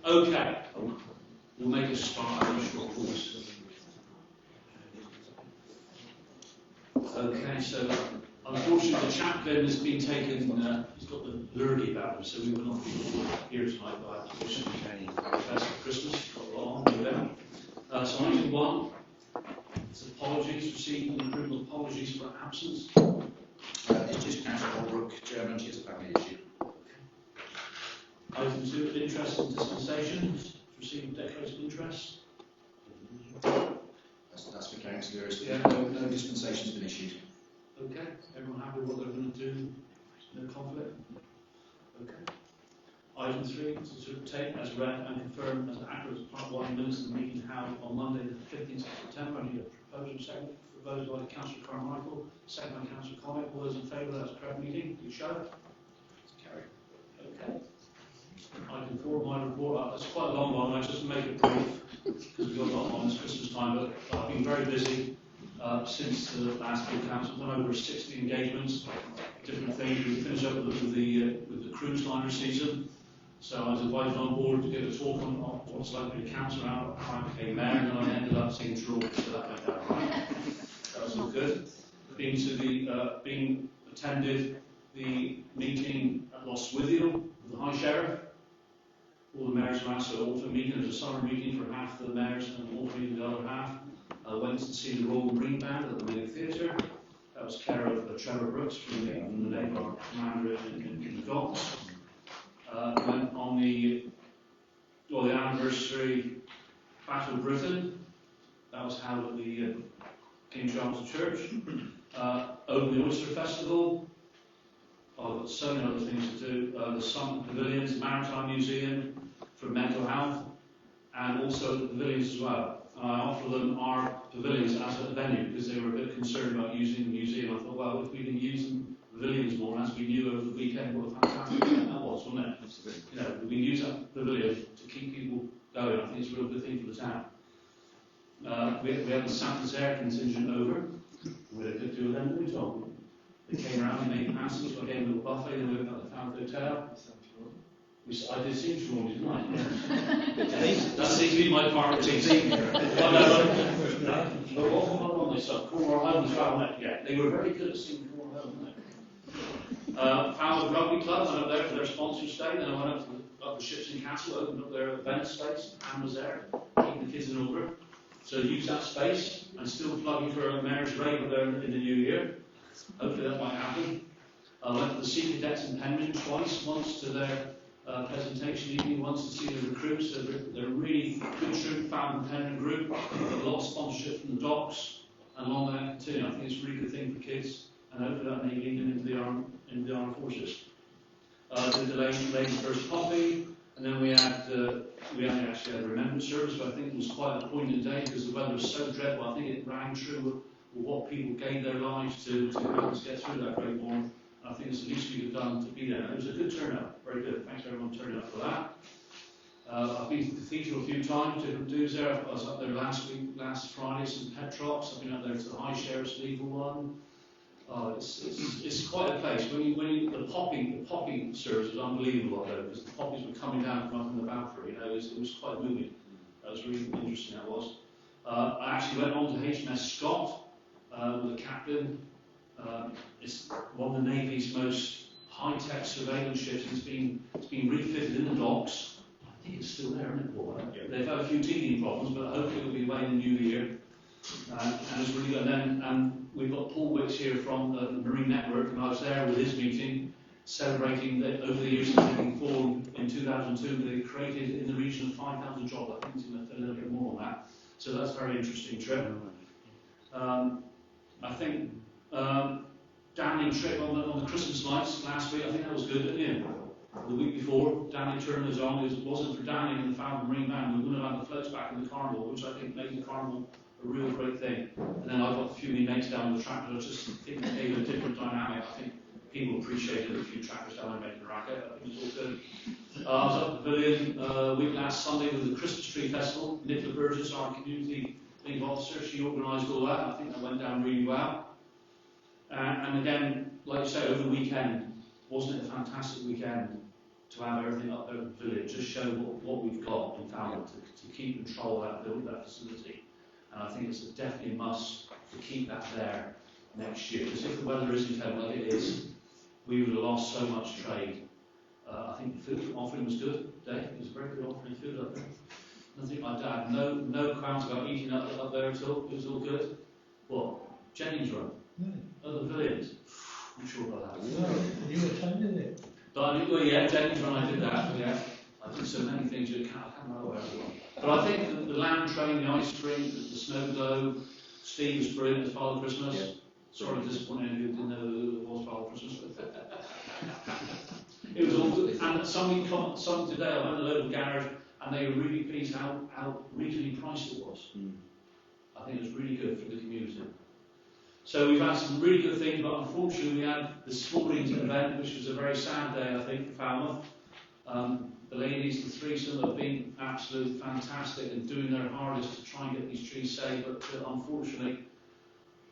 Okay, we'll make a start on a short course. Okay, so unfortunately the chaplain has been taken, he's got the lurgy about him, so we will not be here tonight, but I have to wish him the best for Christmas. Got a lot on with them. So item 1 is apologies, receiving and approval of apologies for absence. It's just Councillor Holbrook, Chairman, she has a family issue. Item 2, interest and dispensations, receiving declaration of interest. That's for councillors. Yeah, no dispensation's been issued. Okay, everyone happy with what they're going to do? No conflict? Okay. Item 3, to take as read and confirm as accurate as part 1 minutes of the meeting held on Monday the 15th of September. I need a proposal second proposed by Councillor Carmichael, second by Councillor Connick. All those in favour, that's correct meeting. Do you show? Carry. Okay. Item 4, my report. That's quite a long one. I just make it brief because we've got a lot on this Christmas time. But I've been very busy since the last full council. Done over 60 engagements, different things. We finished up with the cruise liner season. So I was invited on board to give a talk on what's likely to council around how I became mayor, and then I ended up seeing draw. So that went down right. That was all good. Being attended the meeting at Lostwithiel with the High Sheriff. All the mayors were asked to alter meeting. There was a summer meeting for half the mayors and an alter meeting for the other half. I went to see the Royal Marine Band at the Main Theatre. That was care of Trevor Brooks from the Labour commander in the docks. Went on the anniversary Battle of Britain. That was held at the King Charles Church. Opened the Oyster Festival. I've got so many other things to do. The Summit Pavilions, Maritime Museum for mental health, and also the pavilions as well. I offer them our pavilions as a venue because they were a bit concerned about using the museum. I thought, well, if we can use the pavilions more, as we knew over the weekend, what a fantastic event that was, wasn't it? You know, we can use that pavilion to keep people going. I think it's a real good thing for the town. We had the Santa's Air contingent over. We had a good deal with them, didn't we, Tom? They came around and made passes. I gave them a buffet. They went at the Falmouth Hotel. I did seem to warn you, didn't I? That seems to be my part of the team. They were very good at seeing Cornwall home, weren't they? Falmouth Rugby Club went up there for their sponsors' day. Then I went up to the Ships and Castle, opened up their event space. Anne was there, keeping the kids in order. So use that space and still plugging for a mayor's rave there in the new year. Hopefully that might happen. I went to the Sea Cadets in Penryn twice, once to their presentation evening, once to see the recruits. They're a really good troop, Falmouth Penryn group. Got a lot of sponsorship from the docks and along there continue. I think it's a really good thing for kids, and hopefully that may lead them into the armed forces. Did the ladies' first coffee, and then we actually had a remembrance service, but I think it was quite a poignant day because the weather was so dreadful. I think it rang true with what people gave their lives to help us get through that great war. I think it's the least we could have done to be there. It was a good turnout, very good. Thanks to everyone turning up for that. I've been to the cathedral a few times, different dues there. I was up there last Friday, St Petrox. I've been up there to the High Sheriff's legal one. It's quite a place. The popping service was unbelievable up there because the poppies were coming down from up in the balcony. You know, it was quite moving. That was really interesting. That was. I actually went on to HMS Scott with the captain. It's one of the Navy's most high-tech surveillance ships. It's been refitted in the docks. I think it's still there, isn't it, Paul? Yeah. They've had a few teething problems, but hopefully it'll be away in the new year. And it's really good. And we've got Paul Wicks here from the Marine Network, and I was there with his meeting, celebrating that over the years of taking form in 2002, they created in the region of 5,000 jobs. I think it's going to a little bit more on that. So that's a very interesting trip. I think Danny trip on the Christmas lights last week, I think that was good, didn't you? The week before, Danny turned us on. If it wasn't for Danny and the Falmouth Marine Band, we wouldn't have had the floats back in the carnival, which I think made the carnival a real great thing. And then I got a few mates down the track, but I just think it gave a different dynamic. I think people appreciated a few trackers down there making a racket. I think it was all good. I was up at the Pavilion week last Sunday with the Christmas Tree Festival. Nicola Burgess, our community lead officer, she organised all that. I think that went down really well. And again, like you say, over the weekend, wasn't it a fantastic weekend to have everything up there in the village, just show what we've got in Falmouth to keep control of that building, that facility. And I think it's definitely a must to keep that there next year, because if the weather isn't like it is, we would have lost so much trade. I think the food offering was good, Dave. It was a very good offering of food up there. Nothing like that. No qualms about eating up there at all. It was all good. What? Jennings Road? Other pavilions? I'm sure about that. No, you attended it. But yeah, Jennings Road, I did that. Yeah, I did so many things. I can't remember where everyone. But I think the land train, the ice cream, the snow globe, Steve was brilliant as Father Christmas. Yeah. Sorry to disappoint you didn't know who it was Father Christmas. It was all good. And some today, I went to the local garage and they were really pleased how reasonably priced it was. I think it was really good for the community. So we've had some really good things, but unfortunately we had the sporting event, which was a very sad day, I think, for Falmouth. The ladies, the threesome, have been absolutely fantastic and doing their hardest to try and get these trees saved, but unfortunately,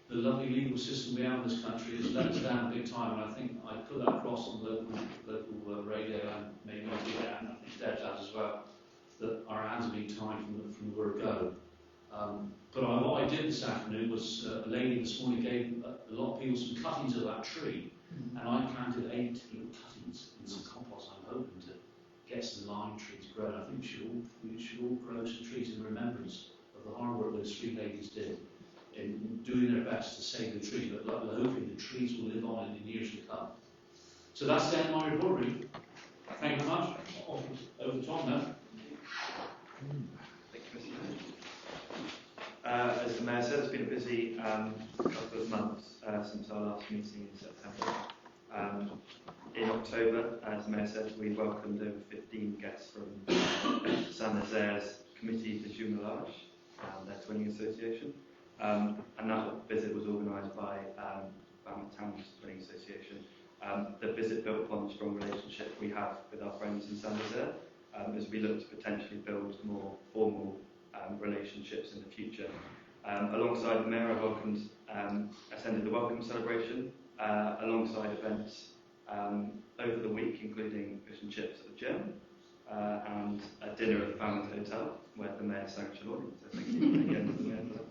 the lovely legal system we have in this country has let us down big time, and I think I put that across on the local radio and maybe I did that, and I think Deb has as well, that our hands have been tied from the word go. But what I did this afternoon was a lady this morning gave a lot of people some cuttings of that tree, and I planted 8 little cuttings in some compost. I'm hoping to get some lime trees grown. I think we should all grow some trees in remembrance of the hard work those 3 ladies did in doing their best to save the trees, but hoping the trees will live on in the years to come. So that's the end of my report, really. Thank you very much. Over to Tom now. As the Mayor said, it's been a busy couple of months since our last meeting in September. In October, as the Mayor said, we welcomed over 15 guests from Saint Nazaires Committee de Jumelage, their twinning association. And that visit was organised by Falmouth Town's Twinning Association. The visit built upon the strong relationship we have with our friends in Saint Nazaire, as we look to potentially build more formal relationships in the future. Alongside the Mayor, I attended the welcome celebration, alongside events over the week, including fish and chips at the gym, and a dinner at the Falmouth Hotel, where the Mayor sanctioned audience. So thank you again to the Mayor for that.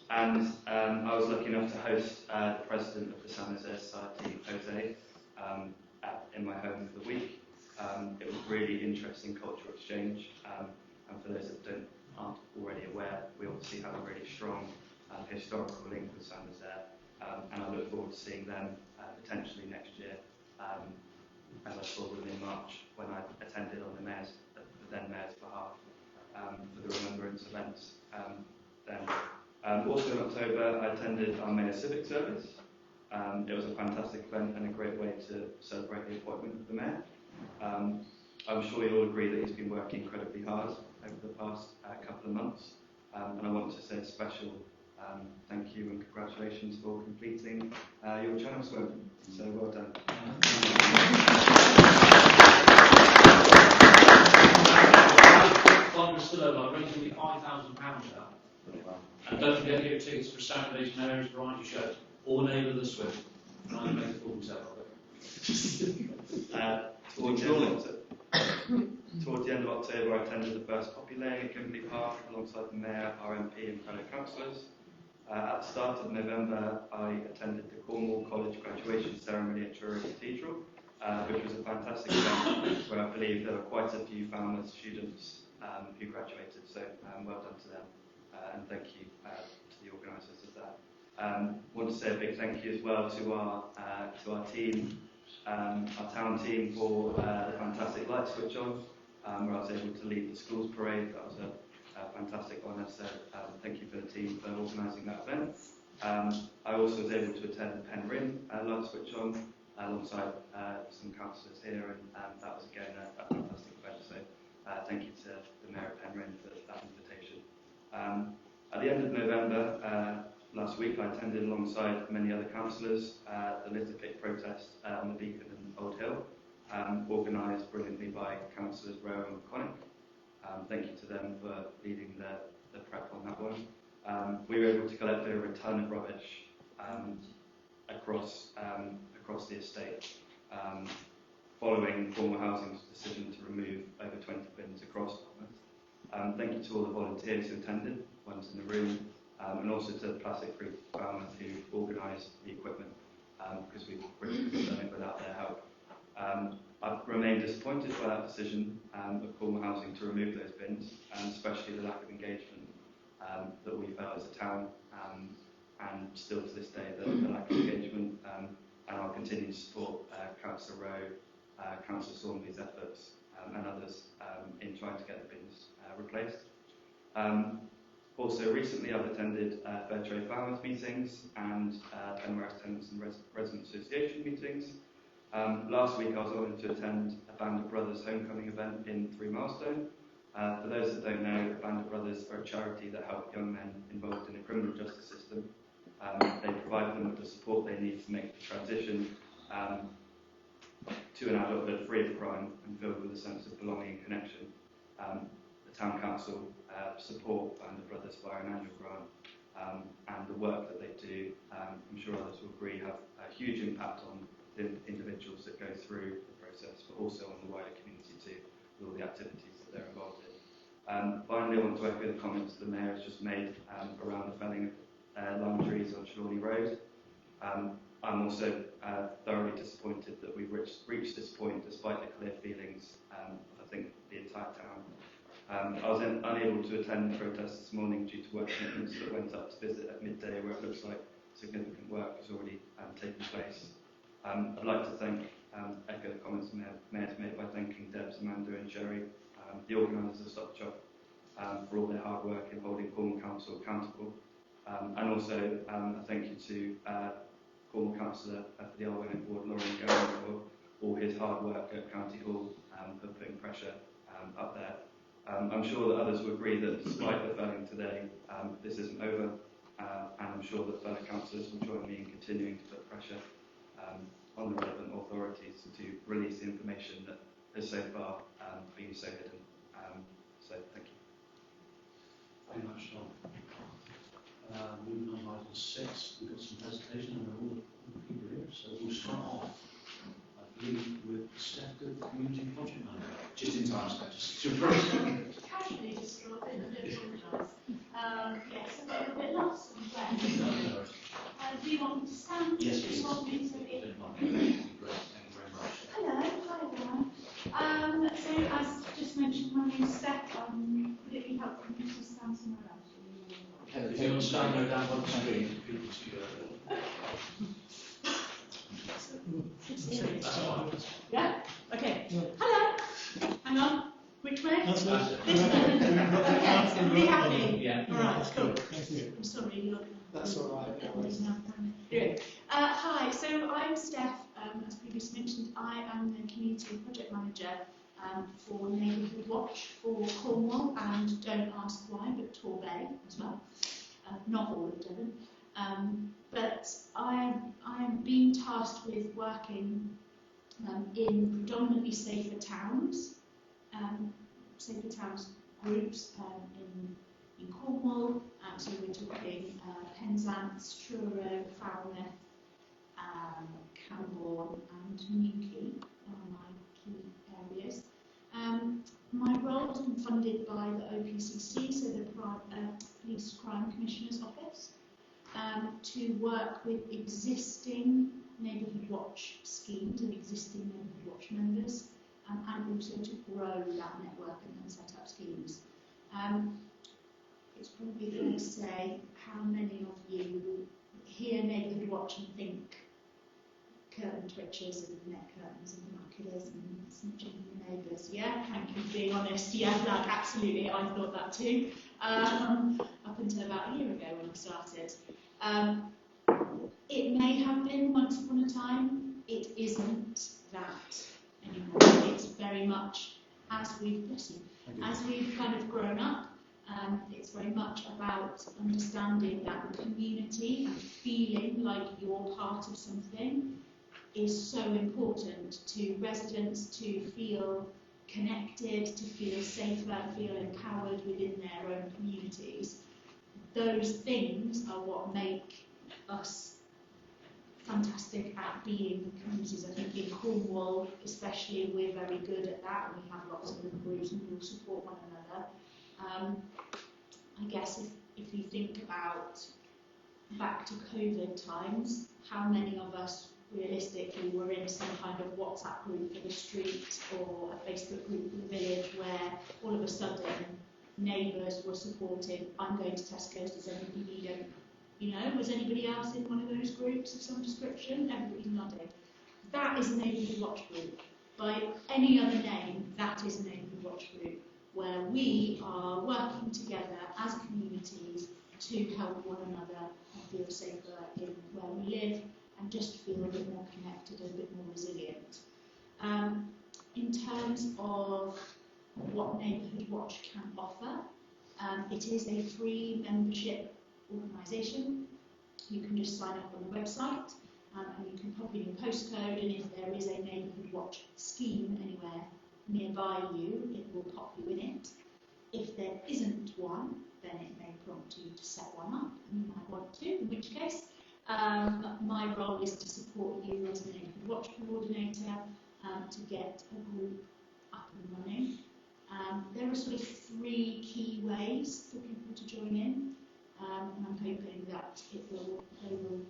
I was lucky enough to host the President of the Saint Nazaire Society, Jose, in my home for the week. It was really interesting cultural exchange, and for those that aren't already aware, we obviously have a really strong historical link with Saint Nazaire, and I look forward to seeing them potentially next year, as I saw them in March when I attended on the then Mayor's behalf for the remembrance events. Also in October, I attended our Mayor's Civic Service. It was a fantastic event and a great way to celebrate the appointment of the Mayor. I'm sure you'll agree that he's been working incredibly hard over the past couple of months, and I want to say a special thank you and congratulations for completing your channel swim. So well done. I raised only £5,000 now. And don't forget to get tickets for Saturday's Mayor's Variety Show, or Neighbour the Swim. Trying to make a fool himself of it. Towards the end of October, I attended the first poppy laying at Kimberley Park alongside the Mayor, our MP and fellow councillors. At the start of November, I attended the Cornwall College graduation ceremony at Truro Cathedral, which was a fantastic event where I believe there were quite a few Falmouth students who graduated, so well done to them, and thank you to the organisers of that. I want to say a big thank you as well to our team, our town team, for the fantastic light switch on, where I was able to lead the schools parade. That was a fantastic honour, so thank you for the team for organising that event. I also was able to attend the Penryn light switch on alongside some councillors here, and that was again a fantastic event, so thank you to the Mayor of Penryn for that invitation. At the end of November, last week, I attended alongside many other councillors the Litter Pick protest on the Beacon and Old Hill, organised brilliantly by councillors Rowe and McConaughey. Thank you to them for leading the prep on that one. We were able to collect over a tonne of rubbish across the estate following Cornwall Housing's decision to remove over 20 bins across Falmouth. Thank you to all the volunteers who attended, ones in the room, and also to Plastic Free Falmouth who organised the equipment, because we really couldn't have done it without their help. I've remained disappointed by that decision of Cornwall Housing to remove those bins, and especially the lack of engagement that we felt as a town, and still to this day the lack of engagement, and I'll continue to support Councillor Rowe, Councillor Saunders' efforts and others in trying to get the bins replaced. Also recently I've attended Fair Trade Falmouth meetings and Penware Tenants and Resident Association meetings. Last week I was honoured to attend a Band of Brothers homecoming event in 3 Milestone. For those that don't know, Band of Brothers are a charity that help young men involved in the criminal justice system. They provide them with the support they need to make the transition to an adulthood free of crime and filled with a sense of belonging and connection. The Town Council support Band of Brothers via an annual grant, and the work that they do, I'm sure others will agree, have a huge impact on the individuals that go through the process, but also on the wider community too, with all the activities that they're involved in. Finally, I want to echo the comments the Mayor has just made around the felling of lime trees on Trelawney Road. I'm also thoroughly disappointed that we've reached this point despite the clear feelings of, I think, the entire town. I was unable to attend the protest this morning due to work commitments that went up to visit at midday, where it looks like significant work has already taken place. I'd like to echo the comments the Mayor's made by thanking Debs, Amanda and Sherry, the organisers of Stop Shop, for all their hard work in holding Cornwall Council accountable. And also a thank you to Cornwall Councillor for the Elwen Ward, Lauren Gowan, for all his hard work at County Hall, for putting pressure up there. I'm sure that others will agree that despite the felling today, this isn't over, and I'm sure that fellow councillors will join me in continuing to put pressure on the relevant authorities to release the information that has so far been so hidden. So thank you. Very much, Tom. Moving on to item 6, we've got some presentation and all the people here, so we'll start off, I believe, with Steph Good, Community Project Manager. Just in time, Steph. Just your first. Casually described it, I do apologise. Yes, I'm a little bit lost and wet. Do you want me to stand? Yes, Do please. you want me to be? Great, thank you very much. Hello, hi everyone. So as just mentioned, my name is Steph. Would it be helpful for me to stand somewhere else? If you want to stand there down by the screen, people to Yeah? Okay. Hello. Hang on. Which way? That's it. This way. Okay. Are you happy? Yeah. All right, cool. Thank you. I'm sorry, you're... That's all right. No worries. Good. Hi, so I'm Steph. As previously mentioned, I am the Community Project Manager for Neighbourhood Watch for Cornwall, and don't ask why, but Torbay as well. Not all of Devon. But I am being tasked with working in predominantly safer towns groups in Cornwall. So we're talking Penzance, Truro, Falmouth, Camborne and Newquay are my key areas. My role has been funded by the OPCC, so the Police Crime Commissioner's Office, to work with existing Neighbourhood Watch schemes and existing Neighbourhood Watch members, and also to grow that network and set up schemes. It's probably fair to say how many of you hear Neighbourhood Watch and think curtain twitchers and net curtains and binoculars and snitching on your neighbours. Yeah, thank you for being honest. Yeah, like, absolutely, I thought that too. Up until about a year ago when I started. It may have been once upon a time. It isn't that anymore. It's very much as we've kind of grown up. It's very much about understanding that community and feeling like you're part of something is so important to residents to feel connected, to feel safer, feel empowered within their own communities. Those things are what make us fantastic at being communities. I think in Cornwall role, especially we're very good at that, and we have lots of little groups and we all support one another. I guess if you think about back to COVID times, how many of us realistically were in some kind of WhatsApp group for the street or a Facebook group for the village where all of a sudden neighbours were supporting, I'm going to Tesco's, does anybody need it? You know, was anybody else in one of those groups of some description? Everybody's nodding. That is a neighbourhood watch group. By any other name, that is a neighbourhood watch group where we are working together as communities to help one another and feel safer in where we live and just feel a bit more connected and a bit more resilient. In terms of what Neighbourhood Watch can offer, it is a free membership organisation. You can just sign up on the website and you can pop in your postcode, and if there is a Neighbourhood Watch scheme anywhere nearby you, it will pop you in it. If there isn't one, then it may prompt you to set one up, and you might want to, in which case my role is to support you as a Neighbourhood Watch coordinator to get a group up and running. There are sort of 3 key ways for people to join in, and I'm hoping that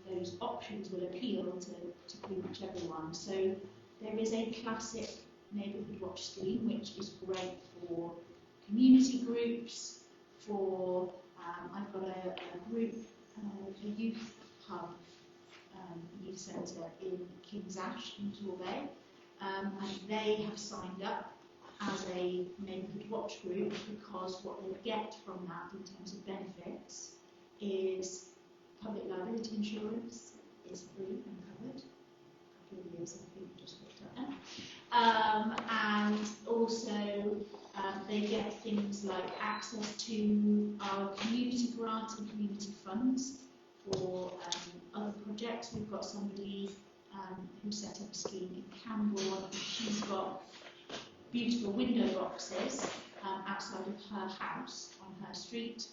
those options will appeal to pretty much everyone. So there is a classic Neighbourhood Watch scheme, which is great for community groups, for I've got a group, a youth hub, youth centre in King's Ash in Torbay, and they have signed up as a Neighbourhood Watch group because what they get from that in terms of benefits is public liability insurance is free and covered. A couple of years I think just looked at that. And also they get things like access to our community grants and community funds for other projects. We've got somebody who set up a scheme in Camborne. She's got beautiful window boxes outside of her house on her street,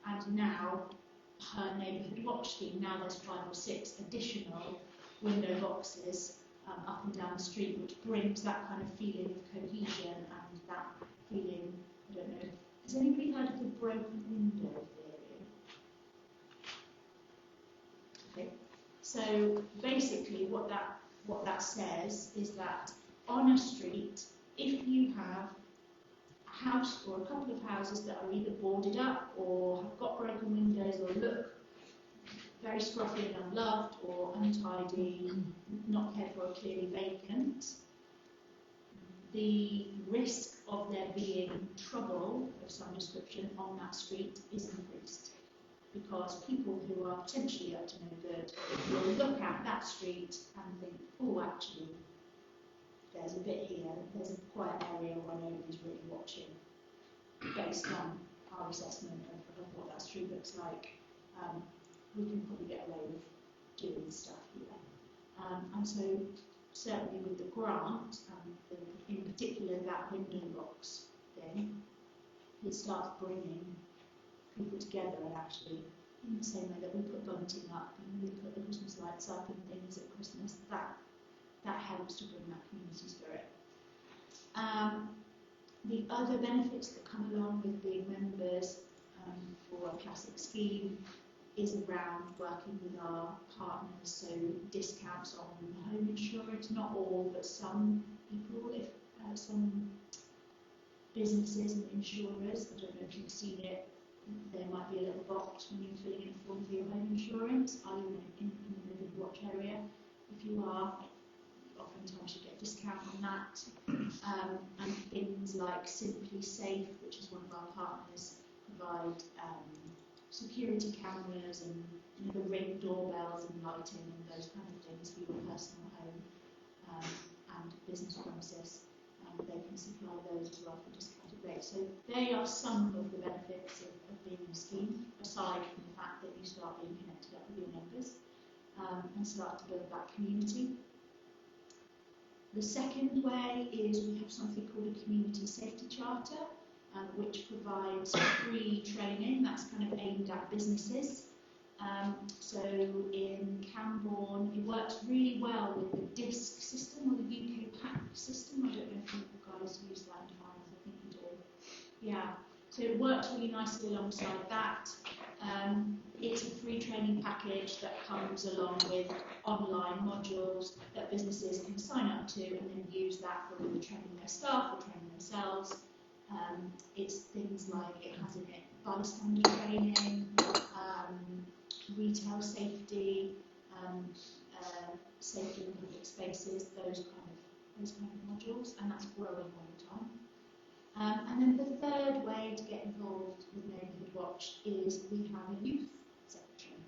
and now her Neighbourhood Watch scheme, now there's 5 or 6 additional window boxes up and down the street, which brings that kind of feeling of cohesion and that feeling, I don't know, has anybody heard of the broken window theory? Okay, so basically what that says is that on a street, if you have a house or a couple of houses that are either boarded up or have got broken windows or look very scruffy and unloved or untidy, not cared for, or clearly vacant, the risk of there being trouble of some description on that street is increased, because people who are potentially up to no good will look at that street and think, oh, actually, there's a bit here, there's a quiet area where nobody's really watching, based on our assessment of what that street looks like. We can probably get away with doing stuff here. And so, certainly with the grant, in particular that window box thing, it starts bringing people together, and actually, in the same way that we put bunting up and we put the Christmas lights up and things at Christmas, that helps to bring that community spirit. The other benefits that come along with being members for a classic scheme is around working with our partners, so discounts on home insurance, not all, but some people, if some businesses and insurers, I don't know if you've seen it, there might be a little box when you're filling in a form for your home insurance. Are you in the Neighbourhood Watch area? If you are, oftentimes you get a discount on that. And things like Simply Safe, which is one of our partners, provide security cameras and the Ring doorbells and lighting and those kind of things for your personal home and business premises. They can supply those as well for discounted rates. So they are some of the benefits of being in a scheme, aside from the fact that you start being connected up with your neighbours and start to build that community. The second way is we have something called a community safety charter, which provides free training that's kind of aimed at businesses. So in Camborne, it works really well with the DISC system, or the UK Yeah, so it works really nicely alongside that. It's a free training package that comes along with online modules that businesses can sign up to and then use that for either training their staff or training themselves. It's things like, it has in it bystander training, retail safety, safety in public spaces, those kind of modules, and that's growing all the time. And then the third way to get involved with Neighbourhood Watch is we have a youth secretary.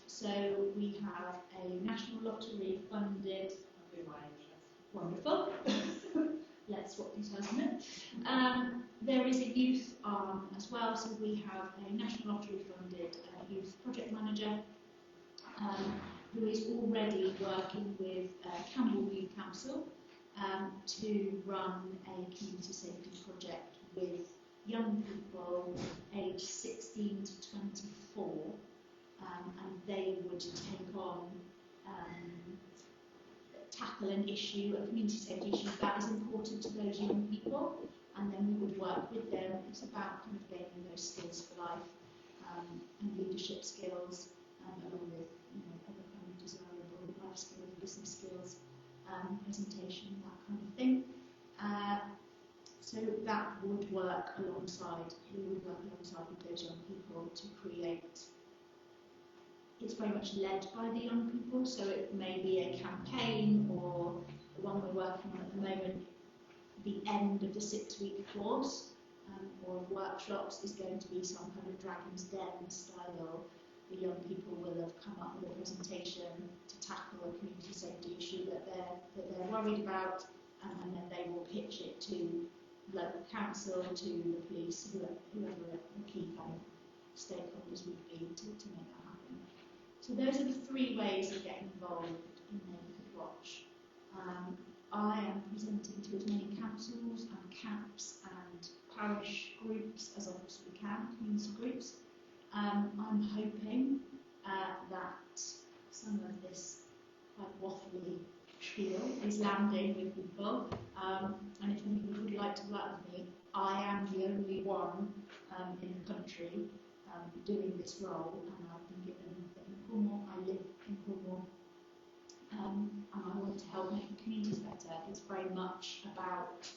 So we have a national lottery funded, wonderful, let's swap details on it. There is a youth arm as well, so we have a national lottery funded youth project manager who is already working with Campbell Youth Council to run a community safety project with young people aged 16 to 24, and they would take on, tackle an issue, a community safety issue that is important to those young people, and then we would work with them. It's about kind of gaining those skills for life and leadership skills, along with other kind of desirable life skills, business skills, presentation, that kind of thing. So that would work alongside, we would work alongside with those young people to create. It's very much led by the young people, so it may be a campaign, or the one we're working on at the moment, the end of the 6-week course or workshops is going to be some kind of Dragon's Den style. The young people will have come up with a presentation to tackle a community safety issue that they're worried about, and then they will pitch it to local council, to the police, whoever the key kind of stakeholders would be to make that happen. So those are the 3 ways of getting involved in Neighbourhood Watch. I am presenting to as many councils and camps and parish groups as I possibly can, community groups. I'm hoping that some of this quite waffly spiel is landing with people, and if anybody would like to work with me, I am the only one in the country doing this role, and I've been given in Cornwall. I live in Cornwall, and I want to help make the communities better. It's very much about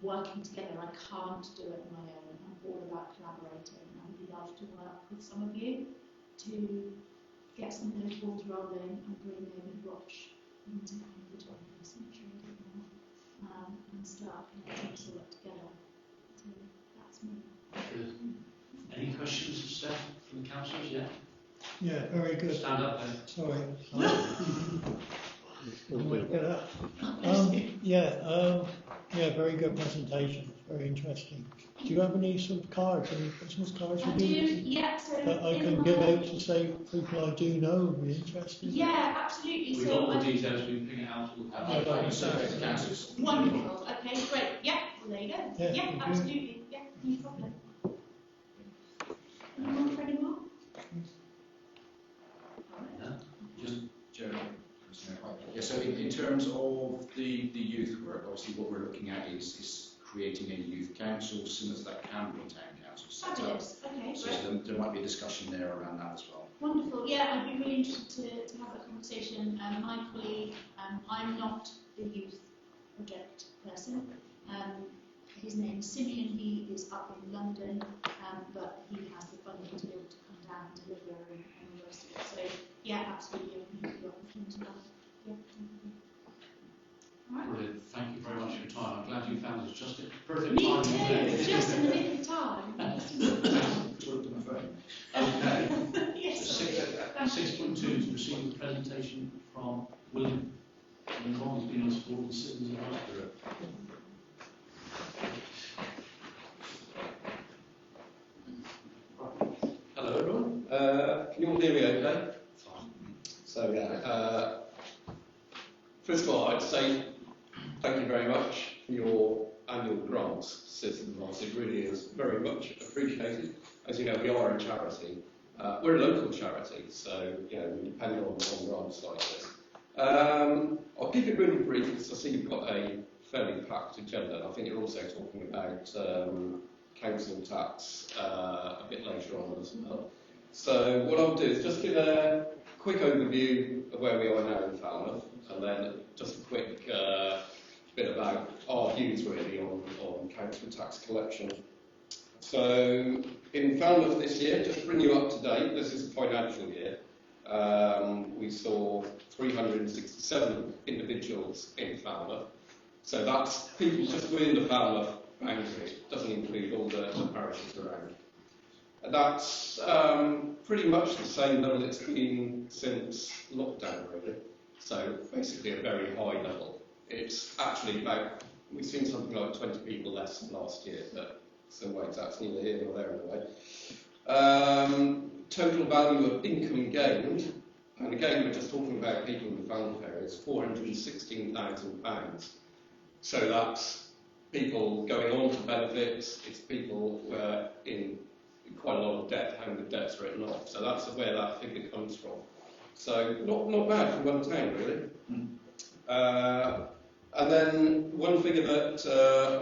working together. I can't do it on my own. I'm all about collaborating. I would love to work with some of you to get some of those balls rolling and bring Neighbourhood Watch into kind of the 21st century and start connecting us all up together. So that's me. Good. Any questions of Steph from the councillors yet? Yeah, very good. Stand up then. Sorry. Get up. Yeah, very good presentation. Very interesting. Do you have any sort of cards, any Christmas cards? I do, yeah. So that I can give out to say people I do know would be interested? Yeah, absolutely. We've got all the details, we can ping it out. Wonderful. Okay, great. Yeah, well, there you go. Yeah, absolutely. Yeah, no problem. Anyone for any more? Just Jeremy. Yeah, so in terms of the youth work, obviously what we're looking at is creating a youth council, similar to that Camberwell Town Council set up. Fabulous. Okay, So great. there might be a discussion there around that as well. Wonderful. Yeah, I'd be really interested to have a conversation. My colleague, I'm not the youth project person. His name is Simeon. He is up in London, but he has the funding to be able to come down and deliver and all the rest of it. So, yeah, absolutely. The opportunity. Yeah. All right. Brilliant. Thank you very much for your time. I'm glad you found us just at perfect Me time. too. Just in the nick of time. Okay. Yes. 6.2 to receive the presentation from William. And Ron has been on support and citizens of Hospital. Hello everyone. Can you all hear me okay? Fine. So first of all I'd say thank you very much for your annual grants, Citizens of Oz. It really is very much appreciated. As you know, we are a charity. We're a local charity, so we depend on grants like this. I'll keep it really brief because I see you've got a fairly packed agenda. And I think you're also talking about council tax a bit later on as well. So what I'll do is just give a quick overview of where we are now in Falmouth, and then just a quick bit about our views really on council tax collection. So in Falmouth this year, just to bring you up to date, this is the financial year, we saw 367 individuals in Falmouth. So that's people just within the Falmouth boundary, doesn't include all the parishes around. And that's pretty much the same level it's been since lockdown, really. So basically a very high level. It's actually about, we've seen something like 20 people less than last year, but some ways that's neither here nor there in a way. Total value of income gained, and again we're just talking about people in the Falmouth area, is £416,000. So that's people going on to benefits, it's people in quite a lot of debt, having the debts written off. So that's where that figure comes from. So not bad for one town, really. And then one figure that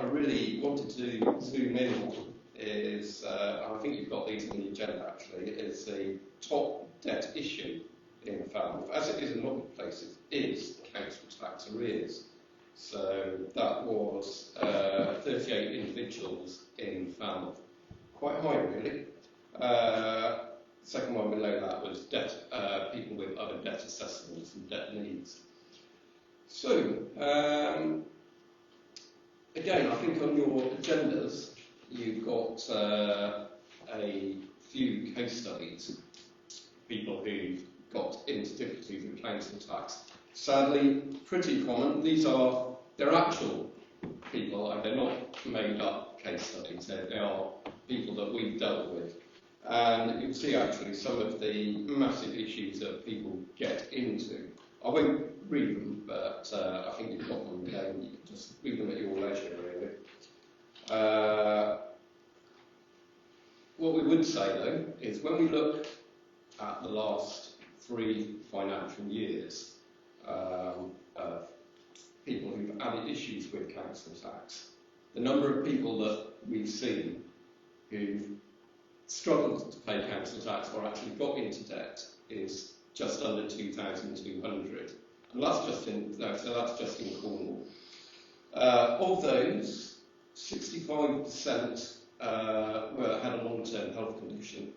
I really wanted to zoom in on is, and I think you've got these in the agenda actually, is the top debt issue in Falmouth, as it is in a lot of places, is council tax arrears. So that was 38 individuals in Falmouth. Quite high, really. Second one below that was debt, people with other debt assessments and debt needs. So, again, I think on your agendas, you've got a few case studies, people who've got into difficulties with council tax. Sadly, pretty common. They're actual people, and they're not made up case studies. They are people that we've dealt with. And you can see actually some of the massive issues that people get into. I won't read them, but I think you've got them there, and you can just read them at your leisure, really. What we would say, though, is when we look at the last 3 financial years of people who've had issues with council tax, the number of people that we've seen who've struggled to pay council tax or actually got into debt is just under 2,200, and that's just in Cornwall. Of those, 65% had a long-term health condition,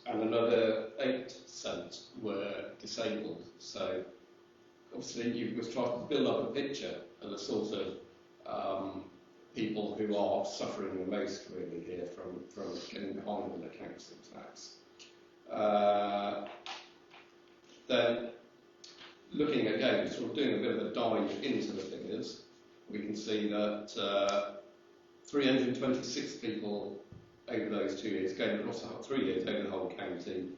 and another 8% were disabled. So obviously you was trying to build up a picture of the sort of people who are suffering the most really here from getting behind on the council tax. Then looking again, sort of doing a bit of a dive into the figures, we can see that 326 people over those 2 years, going across 3 years over the whole county,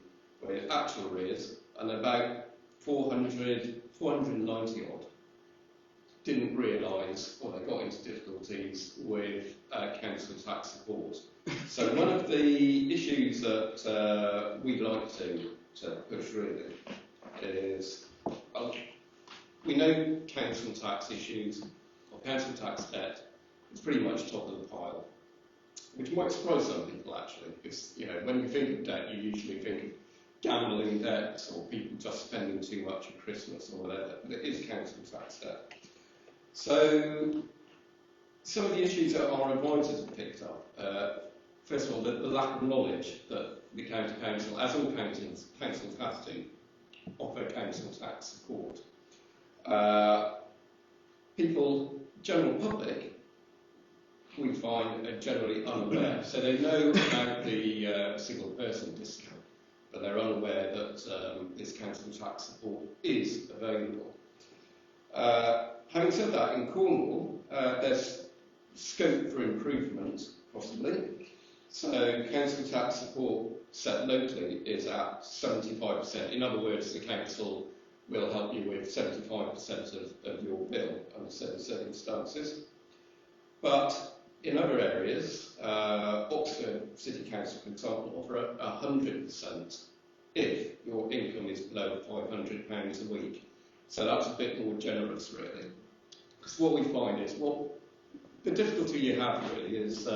with actual arrears, and about 490 odd didn't realise, or they got into difficulties with council tax support. So one of the issues that we'd like to push really is, we know council tax issues, or council tax debt, is pretty much top of the pile, which might surprise some people actually, because when you think of debt, you usually think of gambling debt, or people just spending too much at Christmas or whatever, but it is council tax debt. So, some of the issues that our advisors have picked up, first of all, the lack of knowledge that the county council, as all councils have to, offer council tax support. People, general public, we find are generally unaware. So they know about the single person discount, but they're unaware that this council tax support is available. Having said that, in Cornwall, there's scope for improvement, possibly. So council tax support set locally is at 75%. In other words, the council will help you with 75% of your bill under certain circumstances. But in other areas, Oxford City Council, for example, offer 100% if your income is below £500 a week. So that's a bit more generous, really. what we find is, the difficulty you have really is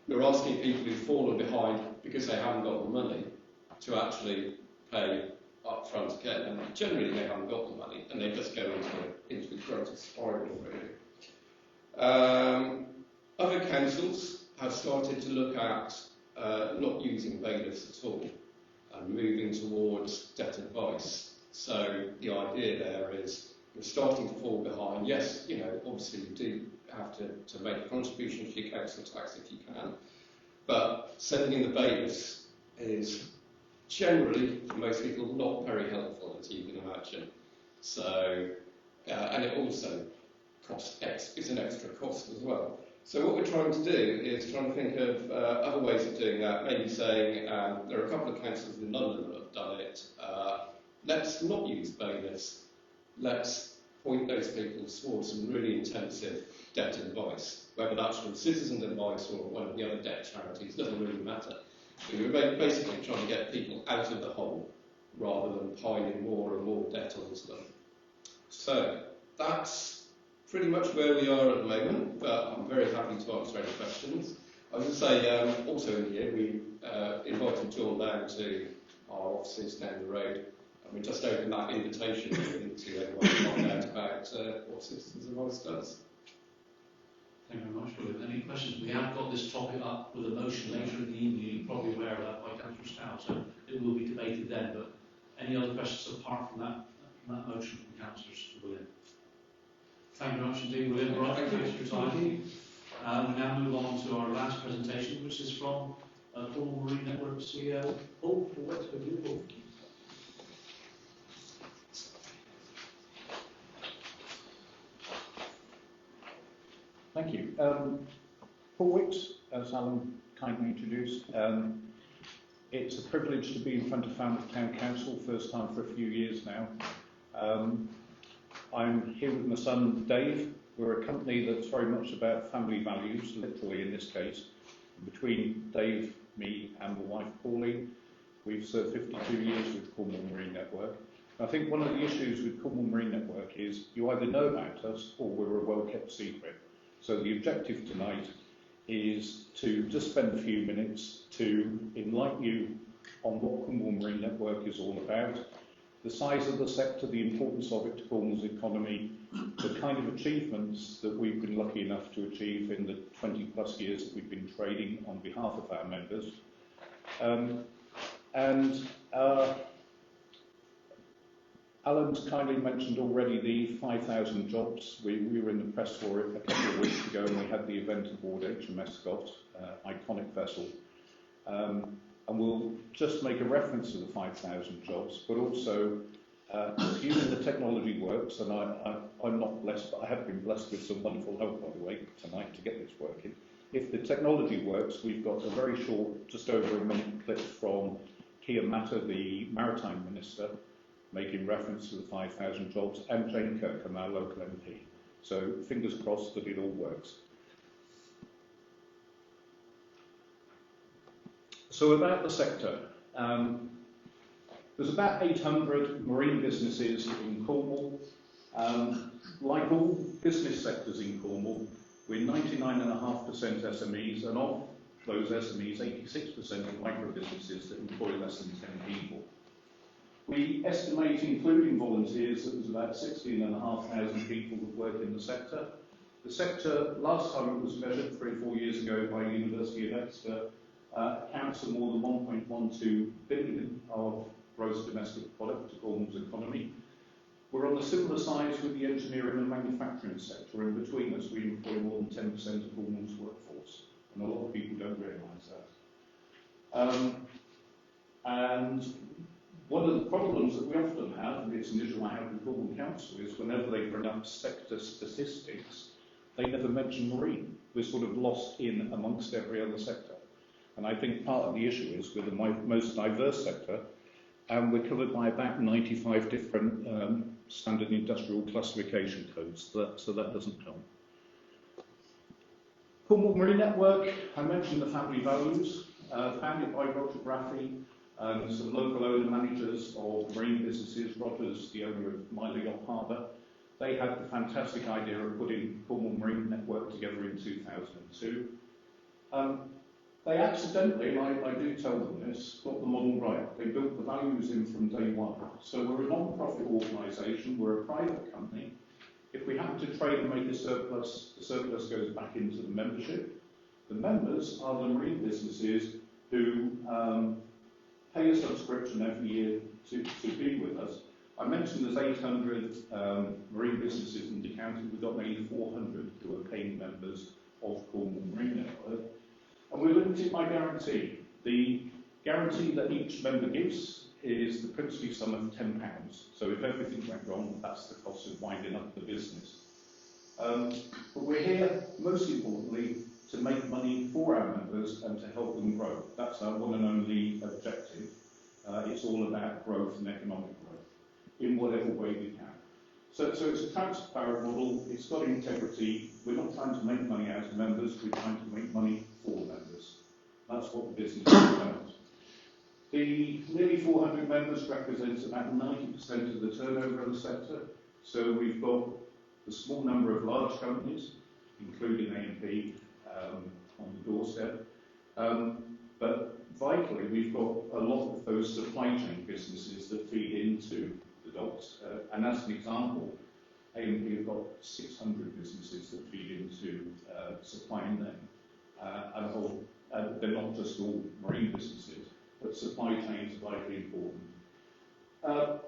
we're asking people who've fallen behind because they haven't got the money to actually pay up front again. And generally they haven't got the money and they just go into the greater spiral really. Other councils have started to look at not using bailiffs at all and moving towards debt advice. So the idea there is you're starting to fall behind. Yes, obviously you do have to make a contribution to your council tax if you can, but sending in the bailiffs is generally, for most people, not very helpful, as you can imagine. So, and it also is an extra cost as well. So what we're trying to do is trying to think of other ways of doing that, maybe saying there are a couple of councils in London that have done it. Let's not use bailiffs. Let's point those people towards some really intensive debt advice, whether that's from Citizen Advice or one of the other debt charities, doesn't really matter. But we're basically trying to get people out of the hole rather than piling more and more debt onto them. So that's pretty much where we are at the moment, but I'm very happy to answer any questions. I was going to say, also in here, we invited John down to our offices down the road, and we just opened that invitation to everyone to find out about what Citizens Advice does. Thank you very much. With any questions? We have got this topic up with a motion later in the evening. You're probably aware of that by Councillor Stout, so it will be debated then. But any other questions apart from that motion from Councillors William? Thank you very much indeed, William. Right, thank you for your time. We now move on to our last presentation, which is from Cornwall Marine Network CEO Paul. Paul. Thank you. Paul Wicks, as Alan kindly introduced. It's a privilege to be in front of Falmouth Town Council, first time for a few years now. I'm here with my son Dave. We're a company that's very much about family values, literally in this case. Between Dave, me and my wife Pauline, we've served 52 years with Cornwall Marine Network. I think one of the issues with Cornwall Marine Network is you either know about us or we're a well-kept secret. So the objective tonight is to just spend a few minutes to enlighten you on what Cornwall Marine Network is all about, the size of the sector, the importance of it to Cornwall's economy, the kind of achievements that we've been lucky enough to achieve in the 20 plus years that we've been trading on behalf of our members. Alan's kindly mentioned already the 5,000 jobs. We were in the press for it a couple of weeks ago and we had the event aboard HMS Scott, iconic vessel. And we'll just make a reference to the 5,000 jobs, but also assuming the technology works, and I'm not blessed, but I have been blessed with some wonderful help, by the way, tonight to get this working. If the technology works, we've got a very short, just over a minute clip from Keir Matter, the Maritime Minister, making reference to the 5,000 jobs, and Jane Kirkham, our local MP. So fingers crossed that it all works. So about the sector, there's about 800 marine businesses in Cornwall. Like all business sectors in Cornwall, we're 99.5% SMEs, and of those SMEs, 86% are micro businesses that employ less than 10 people. We estimate, including volunteers, that there's about 16,500 people that work in the sector. The sector, last time it was measured 3 or 4 years ago by University of Exeter, accounts for more than 1.12 billion of gross domestic product to Cornwall's economy. We're on a similar size with the engineering and manufacturing sector, and between us we employ more than 10% of Cornwall's workforce, and a lot of people don't realise that. And one of the problems that we often have, and it's an issue I have with Cornwall Council, is whenever they bring up sector statistics, they never mention marine. We're sort of lost in amongst every other sector. And I think part of the issue is we're the most diverse sector, and we're covered by about 95 different standard industrial classification codes, so that doesn't help. Cornwall Marine Network, I mentioned the family values, founded by Roger Graffy, some local owner-managers of marine businesses. Roger's the owner of Milo Yacht Harbour, They had the fantastic idea of putting Cornwall Marine Network together in 2002. They accidentally, I do tell them this, got the model right. They built the values in from day one. So we're a non-profit organisation, we're a private company. If we happen to trade and make a surplus, the surplus goes back into the membership. The members are the marine businesses who pay a subscription every year to be with us. I mentioned there's 800 marine businesses in the county. We've got nearly 400 who are paying members of Cornwall Marine Network. And we're limited by guarantee. The guarantee that each member gives is the princely sum of £10. So if everything went wrong, that's the cost of winding up the business. But we're here, most importantly, to make money for our members and to help them grow. That's our one and only objective. It's all about growth and economic growth in whatever way we can. So it's a transparent model, it's got integrity. We're not trying to make money out of members, we're trying to make money for members. That's what the business is about. The nearly 400 members represents about 90% of the turnover of the sector. So we've got a small number of large companies, including A&P, on the doorstep. But vitally, we've got a lot of those supply chain businesses that feed into the docks. And as an example, A&P have got 600 businesses that feed into supplying them. And they're not just all marine businesses, but supply chains are vitally important.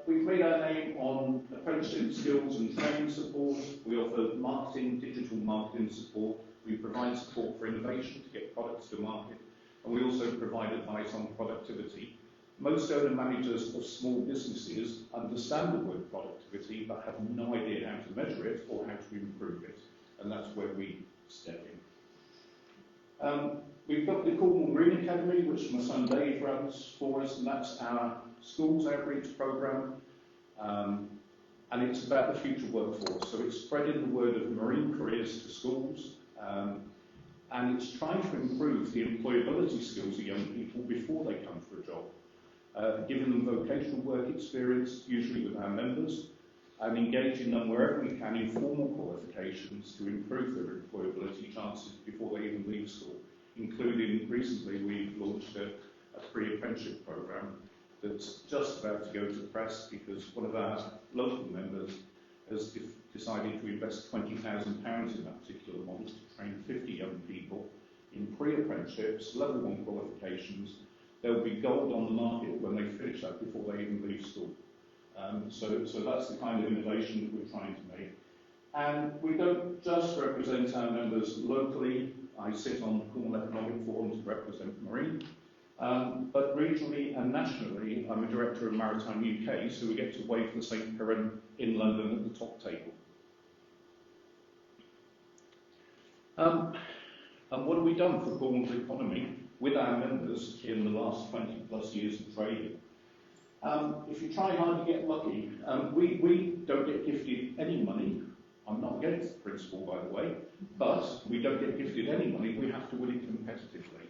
We've made our name on apprenticeship skills and training support. We offer marketing, digital marketing support. We provide support for innovation to get products to market. And we also provide advice on productivity. Most owner-managers of small businesses understand the word productivity, but have no idea how to measure it or how to improve it. And that's where we step in. We've got the Cornwall Marine Academy, which my son Dave runs for us, and that's our schools outreach programme. And it's about the future workforce. So it's spreading the word of marine careers to schools. And it's trying to improve the employability skills of young people before they come for a job. Giving them vocational work experience, usually with our members, and engaging them wherever we can in formal qualifications to improve their employability chances before they even leave school. Including, recently we've launched a pre-apprenticeship programme that's just about to go to the press because one of our local members has decided to invest £20,000 in that particular model to train 50 young people in pre-apprenticeships, level 1 qualifications. They'll be gold on the market when they finish that before they even leave school. So that's the kind of innovation that we're trying to make. And we don't just represent our members locally. I sit on the Cornwall Economic Forum to represent Marine. But regionally and nationally, I'm a director of Maritime UK, so we get to wave the St. Piran in London at the top table. And what have we done for Cornwall's economy with our members in the last 20 plus years of trading? If you try hard, you get lucky. We don't get gifted any money. I'm not against the principle, by the way, but we don't get gifted any money. We have to win it competitively.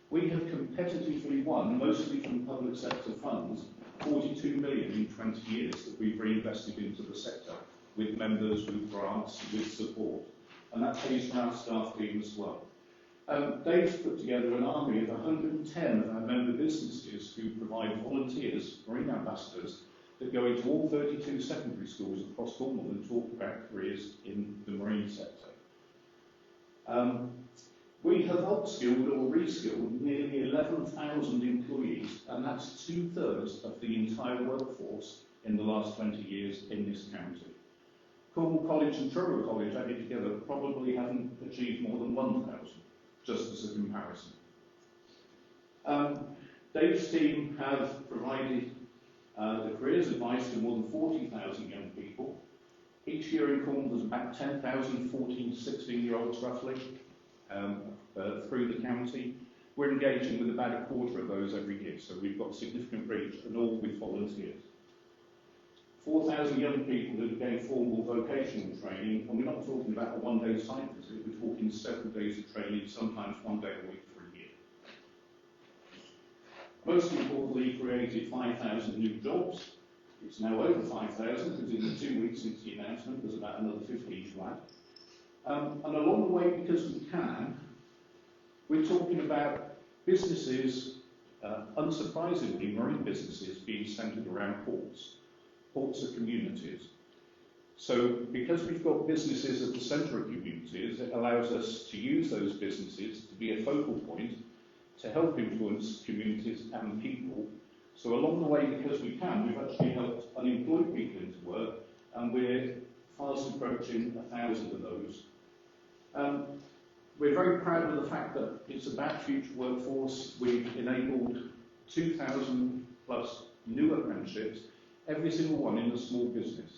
We have competitively won, mostly from public sector funds, 42 million in 20 years that we've reinvested into the sector, with members, with grants, with support. And that pays for our staff team as well. Dave's put together an army of 110 of our member businesses who provide volunteers, marine ambassadors, that go into all 32 secondary schools across Cornwall and talk about careers in the marine sector. We have upskilled or reskilled nearly 11,000 employees, and that's 2/3 of the entire workforce in the last 20 years in this county. Cornwall College and Truro College added together probably haven't achieved more than 1,000, just as a comparison. Dave's team have provided the careers advice to more than 40,000 young people. Each year in Cornwall there's about 10,000 14 to 16-year-olds roughly through the county. We're engaging with about a quarter of those every year, so we've got significant reach, and all with volunteers. 4,000 young people who have gained formal vocational training, and we're not talking about a one-day site visit, we're talking several days of training, sometimes 1 day a week for a year. Most importantly, created 5,000 new jobs It's now over 5,000 because in the 2 weeks since the announcement there's about another 15 to add. And along the way, because we can, we're talking about businesses, unsurprisingly, marine businesses being centred around ports. Ports are communities. So because we've got businesses at the centre of communities, it allows us to use those businesses to be a focal point to help influence communities and people. So along the way, because we can, we've actually helped unemployed people into work, and we're fast approaching 1,000 of those. We're very proud of the fact that it's about future workforce. We've enabled 2,000 plus new apprenticeships, every single one in a small business.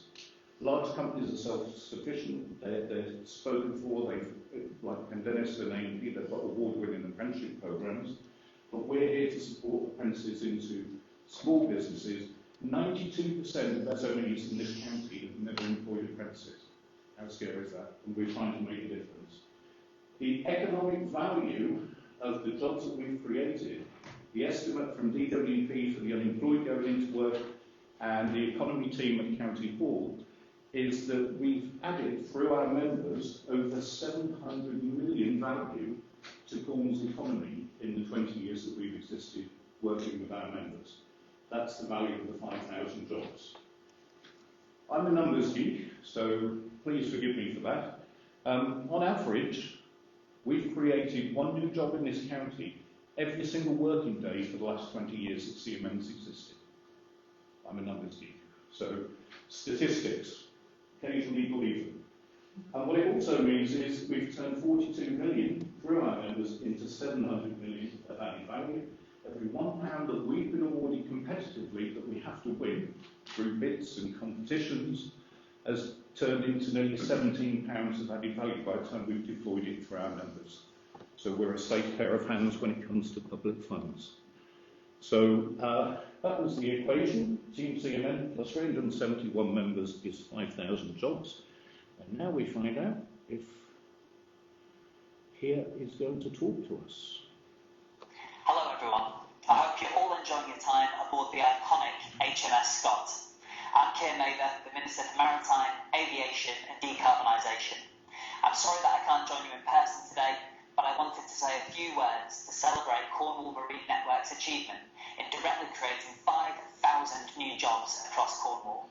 Large companies are self-sufficient, they're spoken for, like Pendennis and A&P, they've got award-winning apprenticeship programs, but we're here to support apprentices into small businesses. 92% of SMEs in this county have never employed apprentices. How scary is that? And we're trying to make a difference. The economic value of the jobs that we've created, the estimate from DWP for the unemployed going into work and the economy team at County Hall is that we've added through our members over 700 million value to Cornwall's economy in the 20 years that we've existed working with our members. That's the value of the 5,000 jobs. I'm a numbers geek, so please forgive me for that. On average, we've created one new job in this county every single working day for the last 20 years that CMN's existed. I'm a numbers geek. So statistics, occasionally believe them. And what it also means is we've turned 42 million through our members into 700 million of added value. Every £1 that we've been awarded competitively that we have to win through bids and competitions has turned into nearly £17 of added value by the time we've deployed it for our members. So we're a safe pair of hands when it comes to public funds. So that was the equation. Team CMN plus 371 members is 5,000 jobs. And now we find out if Here is going to talk to us. Hello everyone. I hope you're all enjoying your time aboard the iconic HMS Scott. I'm Keir Mather, the Minister for Maritime, Aviation and Decarbonisation. I'm sorry that I can't join you in person today, but I wanted to say a few words to celebrate Cornwall Marine Network's achievement in directly creating 5,000 new jobs across Cornwall.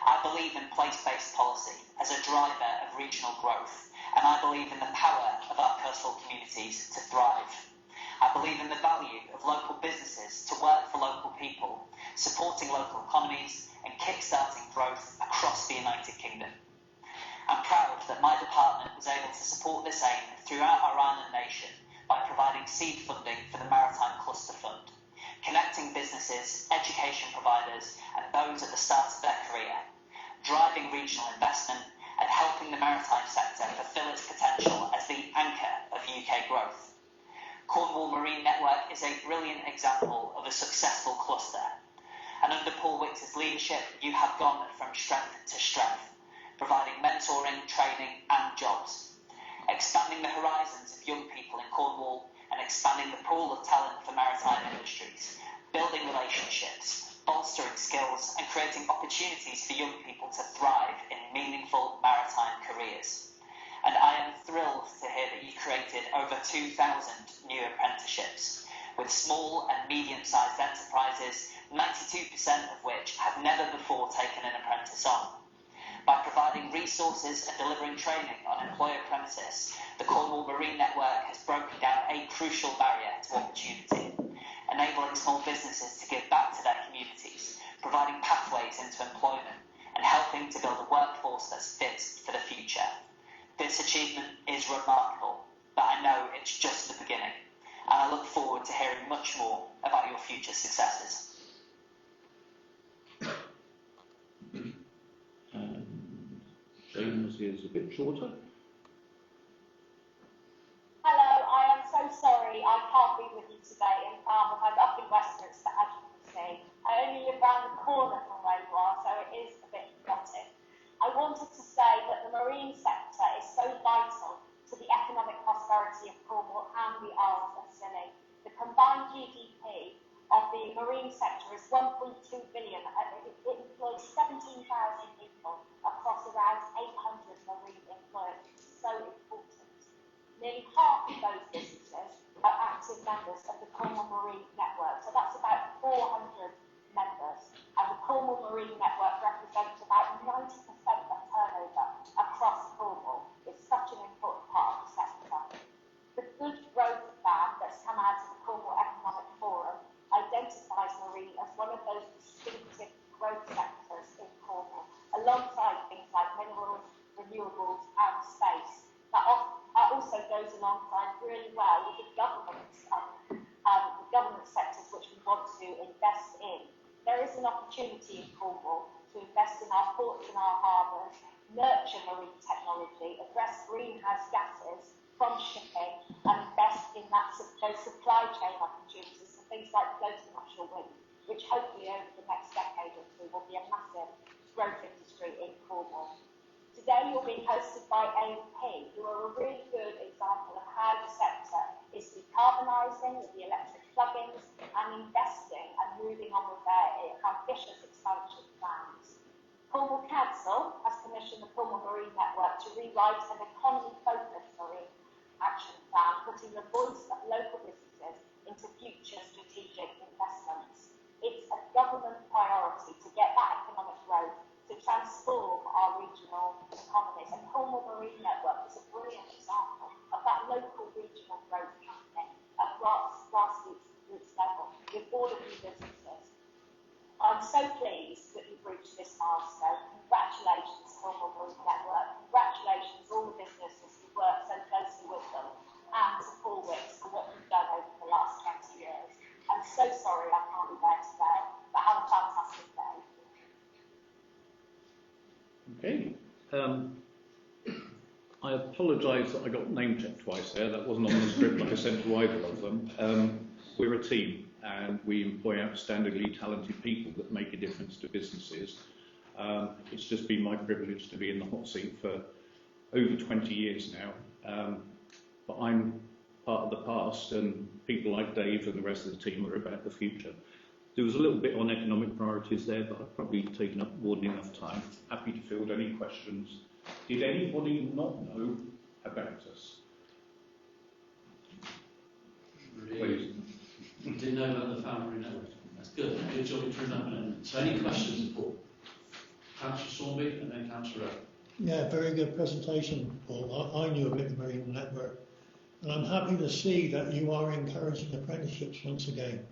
I believe in place-based policy as a driver of regional growth, and I believe in the power of our coastal communities to thrive. I believe in the value of local businesses to work for local people, supporting local economies and kick-starting growth across the United Kingdom. I'm proud that my department was able to support this aim throughout our island nation by providing seed funding for the Maritime Cluster Fund, connecting businesses, education providers and those at the start of their career, driving regional investment and helping the maritime sector fulfil its potential as the anchor of UK growth. Cornwall Marine Network is a brilliant example of a successful cluster, and under Paul Wicks' leadership you have gone from strength to strength, providing mentoring, training and jobs, expanding the horizons of young people in Cornwall and expanding the pool of talent for maritime industries, building relationships, bolstering skills and creating opportunities for young people to thrive in meaningful maritime careers. And I am thrilled to hear that you've created over 2,000 new apprenticeships, with small and medium-sized enterprises, 92% of which have never before taken an apprentice on. By providing resources and delivering training on employer premises, the Cornwall Marine Network has broken down a crucial barrier to opportunity, enabling small businesses to give back to their communities, providing pathways into employment, and helping to build a workforce that's fit for the future. This achievement is remarkable, but I know it's just the beginning, and I look forward to hearing much more about your future successes. James is a bit shorter. Hello, I am so sorry I can't be with you today in Falmouth. I'm up in Westminster, as you can see. I only live round the corner from where you are, so it is a bit chaotic. I wanted to say that the marine sector is so vital to the economic prosperity of Cornwall and the Isles of Scilly. The combined GDP of the marine sector is 1.2 billion. It employs employs 17,000 people across around 800 marine employers. It's so important. Nearly half of those businesses are active members of the Cornwall Marine Network, so that's about 400 members. And the Cornwall Marine Network represents about 90% of turnover across Cornwall. It's such an important part of the sector. The Good Growth Plan that's come out of the Cornwall Economic Forum identifies marine as one of those distinctive growth sectors in Cornwall, alongside things like minerals, renewables and space. That also goes alongside really well with the government sectors which we want to invest in. There is an opportunity in Cornwall to invest in our ports and our harbours, nurture marine technology, address greenhouse gases from shipping, and invest in those supply chain opportunities for things like floating offshore wind, which hopefully over the next decade or two will be a massive growth industry in Cornwall. Today you're being hosted by AMP, who are a really good example of how the sector is decarbonising with the electric plug-ins and investing and moving on with their ambitious expansion plans. Cornwall Council has commissioned the Cornwall Marine Network to rewrite an economy-focused marine action plan, putting the voice of local businesses into future strategic investments. It's a government priority to get that economic growth to transform our regional economies. And Cornwall Marine Network is a brilliant example of that local regional growth happening at grassroots level with all of you businesses. I'm so pleased that you've reached this milestone. Congratulations, Cornwall Marine Network. Congratulations, all the businesses who work so closely with them, and to Paul Wicks for what you've done over the last 20 years. I'm so sorry I can't be there today, but have a fantastic day. Okay. I apologise that I got name checked twice there. That wasn't on the script like I sent to either of them. We're a team and we employ outstandingly talented people that make a difference to businesses. It's just been my privilege to be in the hot seat for over 20 years now. But I'm part of the past, and people like Dave and the rest of the team are about the future. There was a little bit on economic priorities there, but I've probably taken up more than enough time. Happy to field any questions. Did anybody not know about us? Really? Didn't know about the Falmouth network. That's good. Good job you turned up on it. So any questions, Paul? Councillor Sawnby and then Councillor Rowe. Yeah, very good presentation, Paul. I knew a bit of the Marine Network, and I'm happy to see that you are encouraging apprenticeships once again.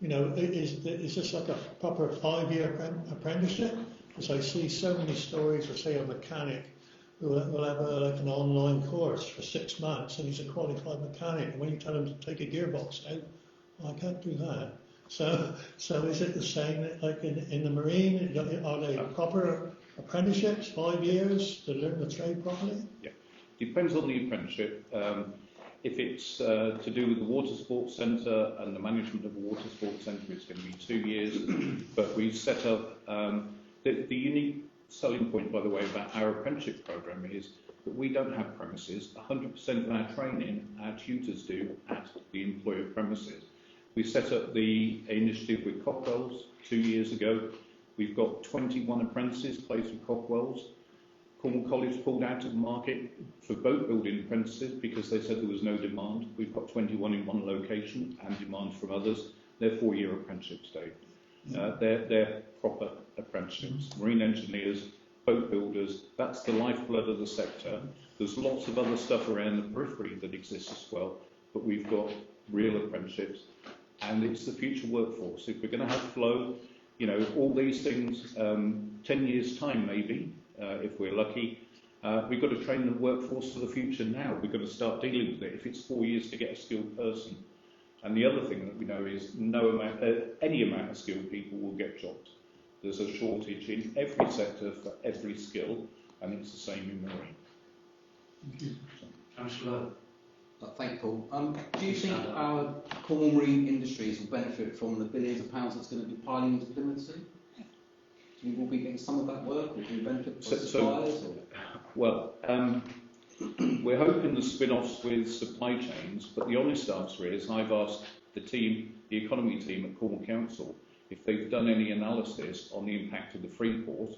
You know, is this like a proper 5-year apprenticeship? Because I see so many stories of, say, a mechanic who will have like an online course for 6 months, and he's a qualified mechanic. And when you tell him to take a gearbox out, well, I can't do that. So is it the same like in the Marine? Are they proper apprenticeships, 5 years to learn the trade properly? Yeah, depends on the apprenticeship. If it's to do with the Water Sports Centre and the management of the Water Sports Centre, it's going to be 2 years. But we've set up, the unique selling point, by the way, about our apprenticeship programme is that we don't have premises. 100% of our training, our tutors do at the employer premises. We set up the initiative with Cockwells 2 years ago. We've got 21 apprentices placed with Cockwells. Cornwall College pulled out of the market for boat building apprentices because they said there was no demand. We've got 21 in one location and demand from others. They're 4-year apprenticeships, Dave. They're proper apprenticeships. Marine engineers, boat builders, that's the lifeblood of the sector. There's lots of other stuff around the periphery that exists as well, but we've got real apprenticeships, and it's the future workforce. If we're going to have flow, you know, all these things, 10 years' time maybe, if we're lucky, we've got to train the workforce for the future now. We've got to start dealing with it. If it's 4 years to get a skilled person. And the other thing that we know is any amount of skilled people will get jobs. There's a shortage in every sector for every skill, and it's the same in marine. Thank you. Councillor Rowe. Thank you, Paul. Do you think our Cornwall marine industries will benefit from the billions of pounds that's going to be piling into Plymouth soon? Do you will be getting some of that work, or do you benefit from suppliers? Well, we're hoping the spin-offs with supply chains, but the honest answer is I've asked the economy team at Cornwall Council if they've done any analysis on the impact of the Freeport,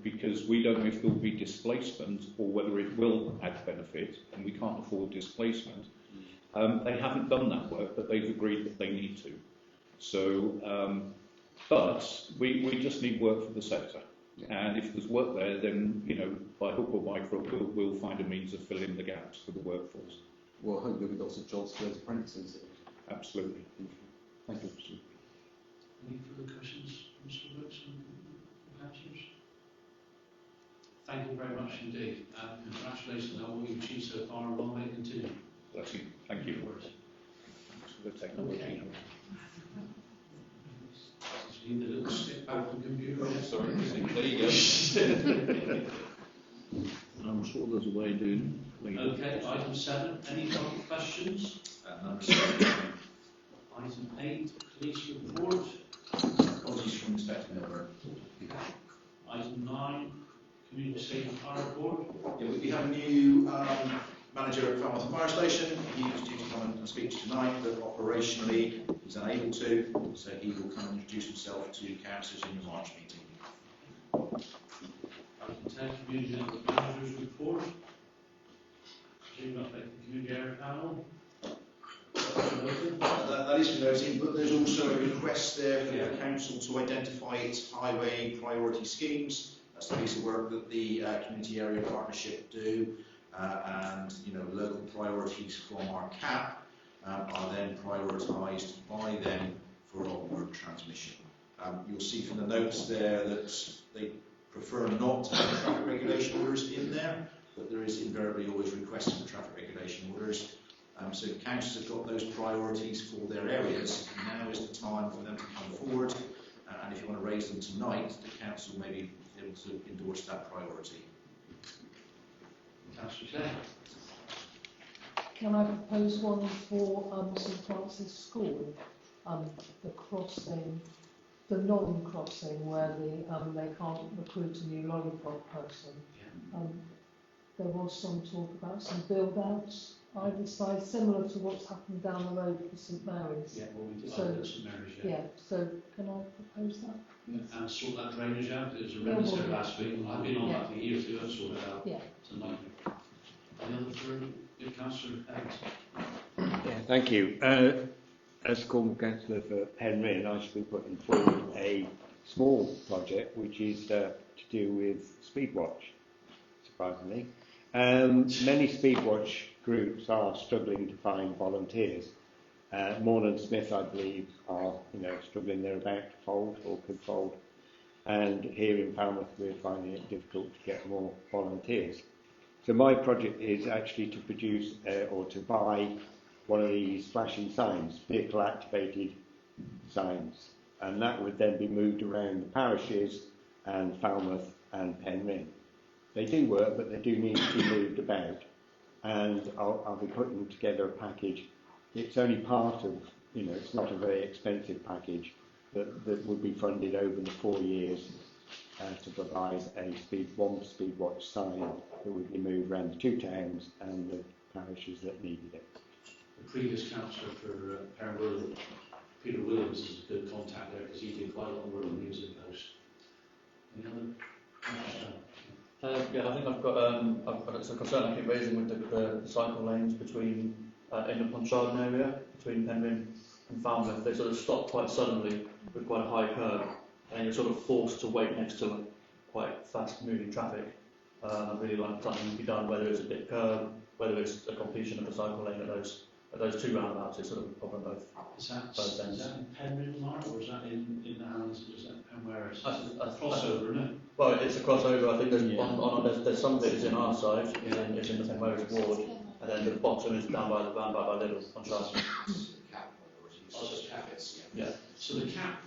because we don't know if there will be displacement or whether it will add benefit, and we can't afford displacement. They haven't done that work, but they've agreed that they need to. So, but we just need work for the sector. And if there's work there, then, you know, by hook or by crook, we'll find a means of filling the gaps for the workforce. Well, I hope there'll be lots of jobs for those apprentices. Absolutely. Thank you. Any further questions, Mr. Brooks and councillors? Thank you very much indeed. Congratulations on what you've achieved so far, and long may it continue. Bless you. Thank you. Thanks for the technology. Okay. Just need the little stick out of the computer. Oh, sorry. There you go. I'm sure there's a way of doing. Okay, item 7. Any further questions? Item 8, police report. Apologies from Inspector Milburn. Item 9, community safety fire report. Yeah, we have a new manager at Falmouth Fire Station. He was due to come and speak to you tonight, but operationally he's unable to, so he will come and introduce himself to councillors in the March meeting. Item 10, community network managers report. Do not make the community area panel. That is noting, but there's also a request there for the council to identify its highway priority schemes. That's the piece of work that the community area partnership do, and you know, local priorities from our CAP are then prioritised by them for onward transmission. You'll see from the notes there that they prefer not to have traffic regulation orders in there, but there is invariably always requests for traffic regulation orders. So councils have got those priorities for their areas. Now is the time for them to come forward, and if you want to raise them tonight, the council may be able to endorse that priority. Councillor Clare. Can I propose one for St Francis School? The crossing, the non-crossing where they can't recruit a new lollipop person. There was some talk about some build-outs either side, similar to what's happened down the road for St Mary's. Yeah, well, we did So, St Mary's, yeah. Yeah, so can I propose that? And sort that drainage out. It was a remedy there last week. I've been on that for years to sort it out. Yeah. It's a nightmare. Any other for Councillor Evans? Yeah, thank you. As Cornwall Councillor for Penryn, I should be putting forward a small project which is to do with Speedwatch, surprisingly. Many Speedwatch groups are struggling to find volunteers. Moor and Smith, I believe, are struggling. They're about to fold or could fold. And here in Falmouth, we're finding it difficult to get more volunteers. So my project is actually to produce or to buy one of these flashing signs, vehicle-activated signs, and that would then be moved around the parishes and Falmouth and Penryn. They do work, but they do need to be moved about, and I'll be putting together a package. It's only part of, it's not a very expensive package that would be funded over the 4 years to provide one Speedwatch sign that would be moved around the 2 towns and the parishes that needed it. The previous councillor for Penryn, Peter Williams, is a good contact there because he did quite a lot of work on the music post. Any other? Yeah, I think I've got some concern I keep raising with the cycle lanes between in the Pontcharden area between Penryn and Falmouth. They sort of stop quite suddenly with quite a high curve, and you're sort of forced to wait next to quite fast-moving traffic. I'd really like something to be done, whether it's a bit curb, whether it's a completion of the cycle lane at those 2 roundabouts. It's sort of a problem both. Is that ends. in Penryn, Mark, or is that in the Islands? Is that Penwhere? It's a crossover, isn't it? Well, it's a crossover. I think there's some bits in our side, and then it's in the Penwhere ward, and then the bottom is down by Little on Charles. Yeah. So the cap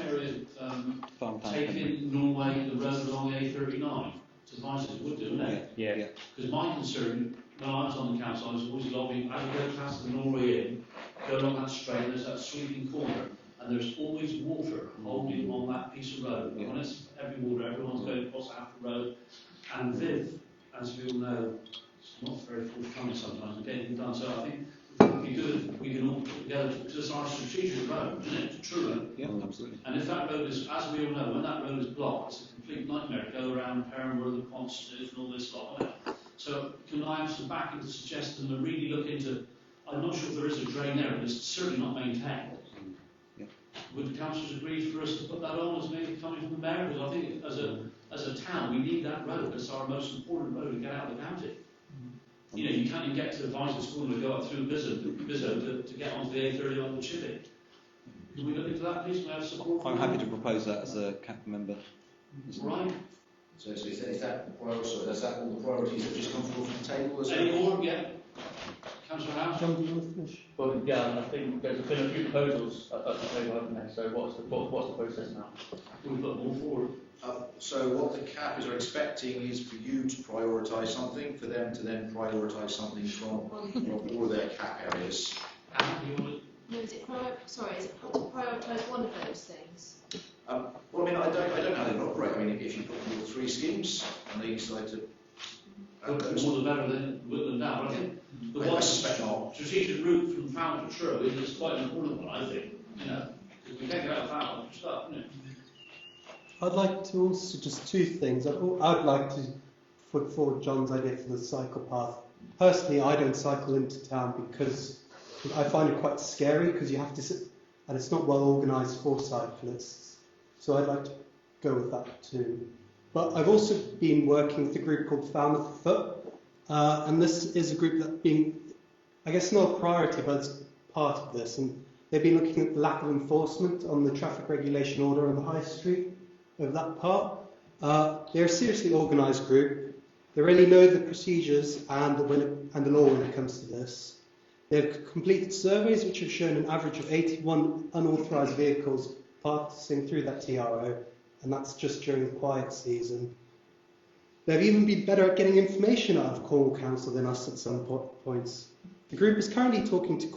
area taking Norway the road along A39 to Vices would do, wouldn't it? Yeah. Because my concern, when I was on the council, I was always lobbying, as you go past the Norway Inn, go along that straight, there's that sweeping corner, and there's always water holding on that piece of road. And when it's heavy water, everyone's going across half the road. And Viv, as we all know, it's not very forthcoming sometimes in getting done. So I think would be good if we can all put together, because it's our strategic road, isn't it, to Truro? Yeah, absolutely. And if that road is, as we all know, when that road is blocked, it's a complete nightmare to go around Perranworth and Constance and all this lot. So can I have some backing to suggest them to really look into, I'm not sure if there is a drain there, but it's certainly not maintained. Yeah. Would the councillors agree for us to put that on as maybe coming from the mayor? Because I think as a town, we need that road. It's our most important road to get out of the county. You know, you can't even get to the Visor School and go up through Bizzo to get onto the A30 on the Chivy. Can we look into that, please? Can I have support? I'm happy to propose that as a cabinet member. Right. So is that the priority? So is that all the priorities that just come from the table? Any more? Yeah. Councillor House. Well, yeah, I think there's been a few proposals at the table, haven't there? So what's the process now? We've got more forward. So what the CAPs are expecting is for you to prioritise something, for them to then prioritise something from all their CAP areas. No, is it prioritise one of those things? Well, I mean, I don't know how they operate. I mean, if you've got your 3 schemes and they decide to The more the better than Woodland now. I think the one strategic route from Falmouth to Truro is quite an important one, I think. You know, because we can't get out of Falmouth for stuff, you know. I'd like to also just 2 things. I'd like to put forward John's idea for the cycle path. Personally, I don't cycle into town because I find it quite scary because you have to sit, and it's not well organised for cyclists. So I'd like to go with that too. But I've also been working with a group called Falmouth Foot, and this is a group that's been, I guess not a priority, but it's part of this. And they've been looking at the lack of enforcement on the traffic regulation order on the High Street of that part. They're a seriously organised group. They really know the procedures and the law when it comes to this. They've completed surveys which have shown an average of 81 unauthorised vehicles passing through that TRO, and that's just during the quiet season. They've even been better at getting information out of Cornwall Council than us at some points. The group is currently talking to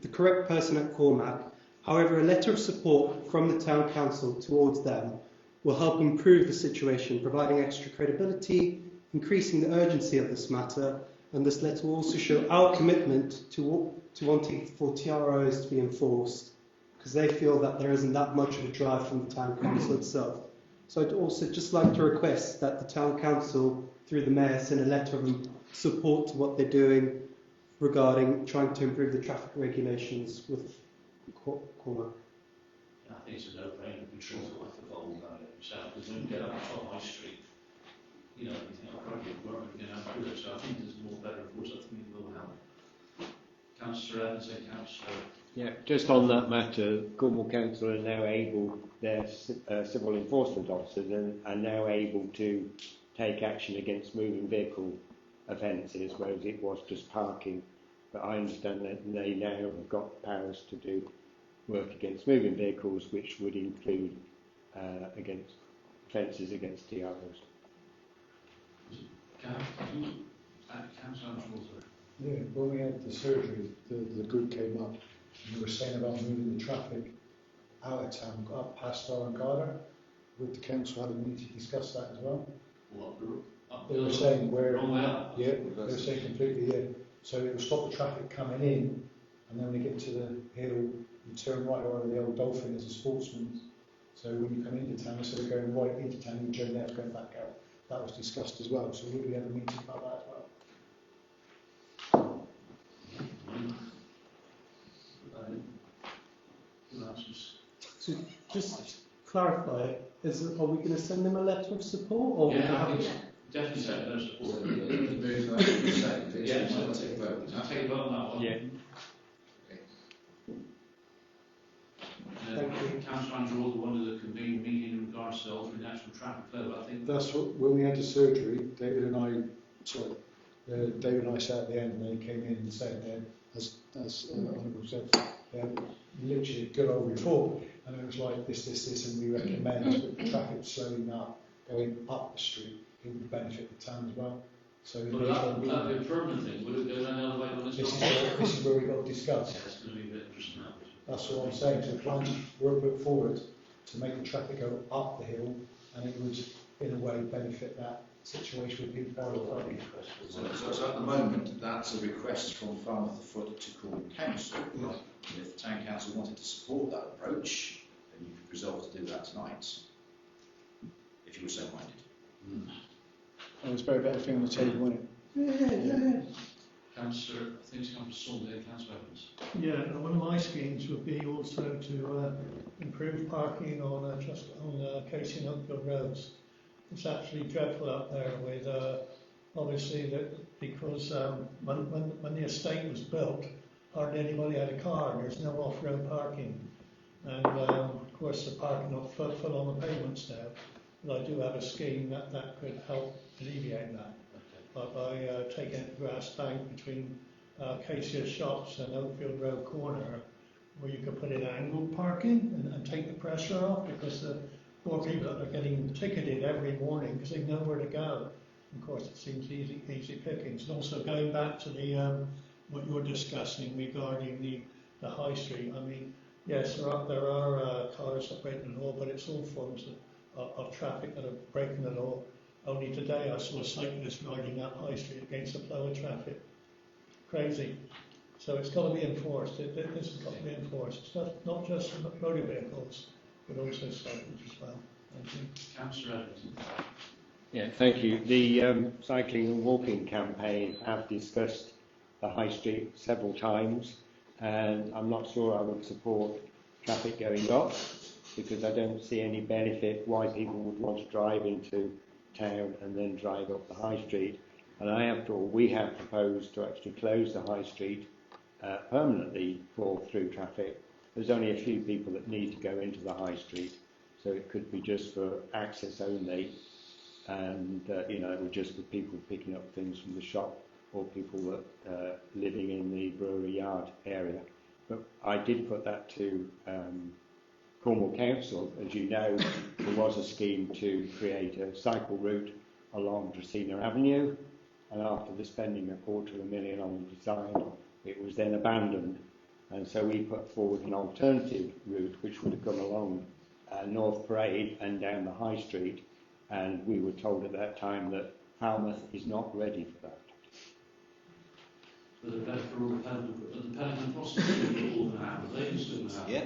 the correct person at Cormac. However, a letter of support from the Town Council towards them will help improve the situation, providing extra credibility, increasing the urgency of this matter, and this letter will also show our commitment to wanting for TROs to be enforced, because they feel that there isn't that much of a drive from the Town Council itself. So I'd also just like to request that the Town Council, through the Mayor, send a letter of support to what they're doing regarding trying to improve the traffic regulations with Cormac. I think it's a no-brainer. The truth will have to follow about it yourself, because when you get up on High Street, you know, you think, oh, probably we're going to have to do it. So I think there's more better, of course, I think it will help. Councillor Evans and Councillor. Yeah, just on that matter, Cornwall Council are now able, their civil enforcement officers are now able to take action against moving vehicle offences, whereas it was just parking. But I understand that they now have got powers to do work against moving vehicles, which would include against offences against TROs. Yeah, when we had the surgery, the group came up and they were saying about moving the traffic out of town, up past Star and Garter. With the council having a meeting to discuss that as well. What group? They were saying where, yeah, they were saying completely, yeah. So it will stop the traffic coming in, and then when you get to the hill, you turn right around the old Dolphin as a sportsman. So when you come into town, instead of going right into town, you turn left, going back out. That was discussed as well. So we have a meeting about that as well. So just clarify, are we going to send them a letter of support? Or definitely send them support. Yeah, I'll take a vote. I'll take a vote on that one. Yeah. Thank you. Councillor Andrew also wanted to convene a meeting in regards to altering the actual traffic flow. I think That's what, when we had the surgery, David and I sat at the end and they came in and said that, as Honourable said, they had literally a good old report, and it was like this, and we recommend that the traffic slowing up, going up the street, it would benefit the town as well. So but that would be a permanent thing. Would it go down the elevator on this this is where we got discussed. Yeah, it's going to be a bit interesting. That's what I'm saying. So plans were put forward to make the traffic go up the hill, and it would, in a way, benefit that situation with people. So So at the moment, that's a request from Falmouth Foot to Cornwall Council. Right. And if the Town Council wanted to support that approach, then you could resolve to do that tonight, if you were so minded. Oh, it's very better thing on the table, isn't it? Yeah. Councillor, I think it's Councillor Saunders, Councillor Evans. Yeah, and one of my schemes would be also to improve parking on just on Casey and Oakfield roads. It's actually dreadful up there with obviously that because when the estate was built, hardly anybody had a car. There's no off-road parking, and of course the parking not full on the pavements now. But I do have a scheme that could help alleviate that. By taking out the grass bank between Casey Shops and Oakfield Road corner, where you could put in angled parking and take the pressure off, because the poor people that are getting ticketed every morning because they know where to go. Of course, it seems easy pickings. And also going back to the what you're discussing regarding the high street. I mean, yes, there are cars that break the law, but it's all forms of traffic that are breaking the law. Only today I saw a cyclist riding up High Street against the flow of traffic. Crazy. So it's got to be enforced. This has got to be enforced. It's not just motor vehicles, but also cyclists as well. Thank you. Councillor Evans. Yeah, thank you. The cycling and walking campaign have discussed the High Street several times, and I'm not sure I would support traffic going off, because I don't see any benefit why people would want to drive into town and then drive up the High Street. And we have proposed to actually close the High Street permanently for through traffic. There's only a few people that need to go into the High Street, so it could be just for access only, and it would just be people picking up things from the shop or people that living in the brewery yard area. But I did put that to Cornwall Council. As you know, there was a scheme to create a cycle route along Dracaena Avenue, and after the spending $250,000 on the design, it was then abandoned. And so we put forward an alternative route which would have come along North Parade and down the High Street, and we were told at that time that Falmouth is not ready for that. But the Pelican Crossing is all going to happen. They can still happen. Yeah.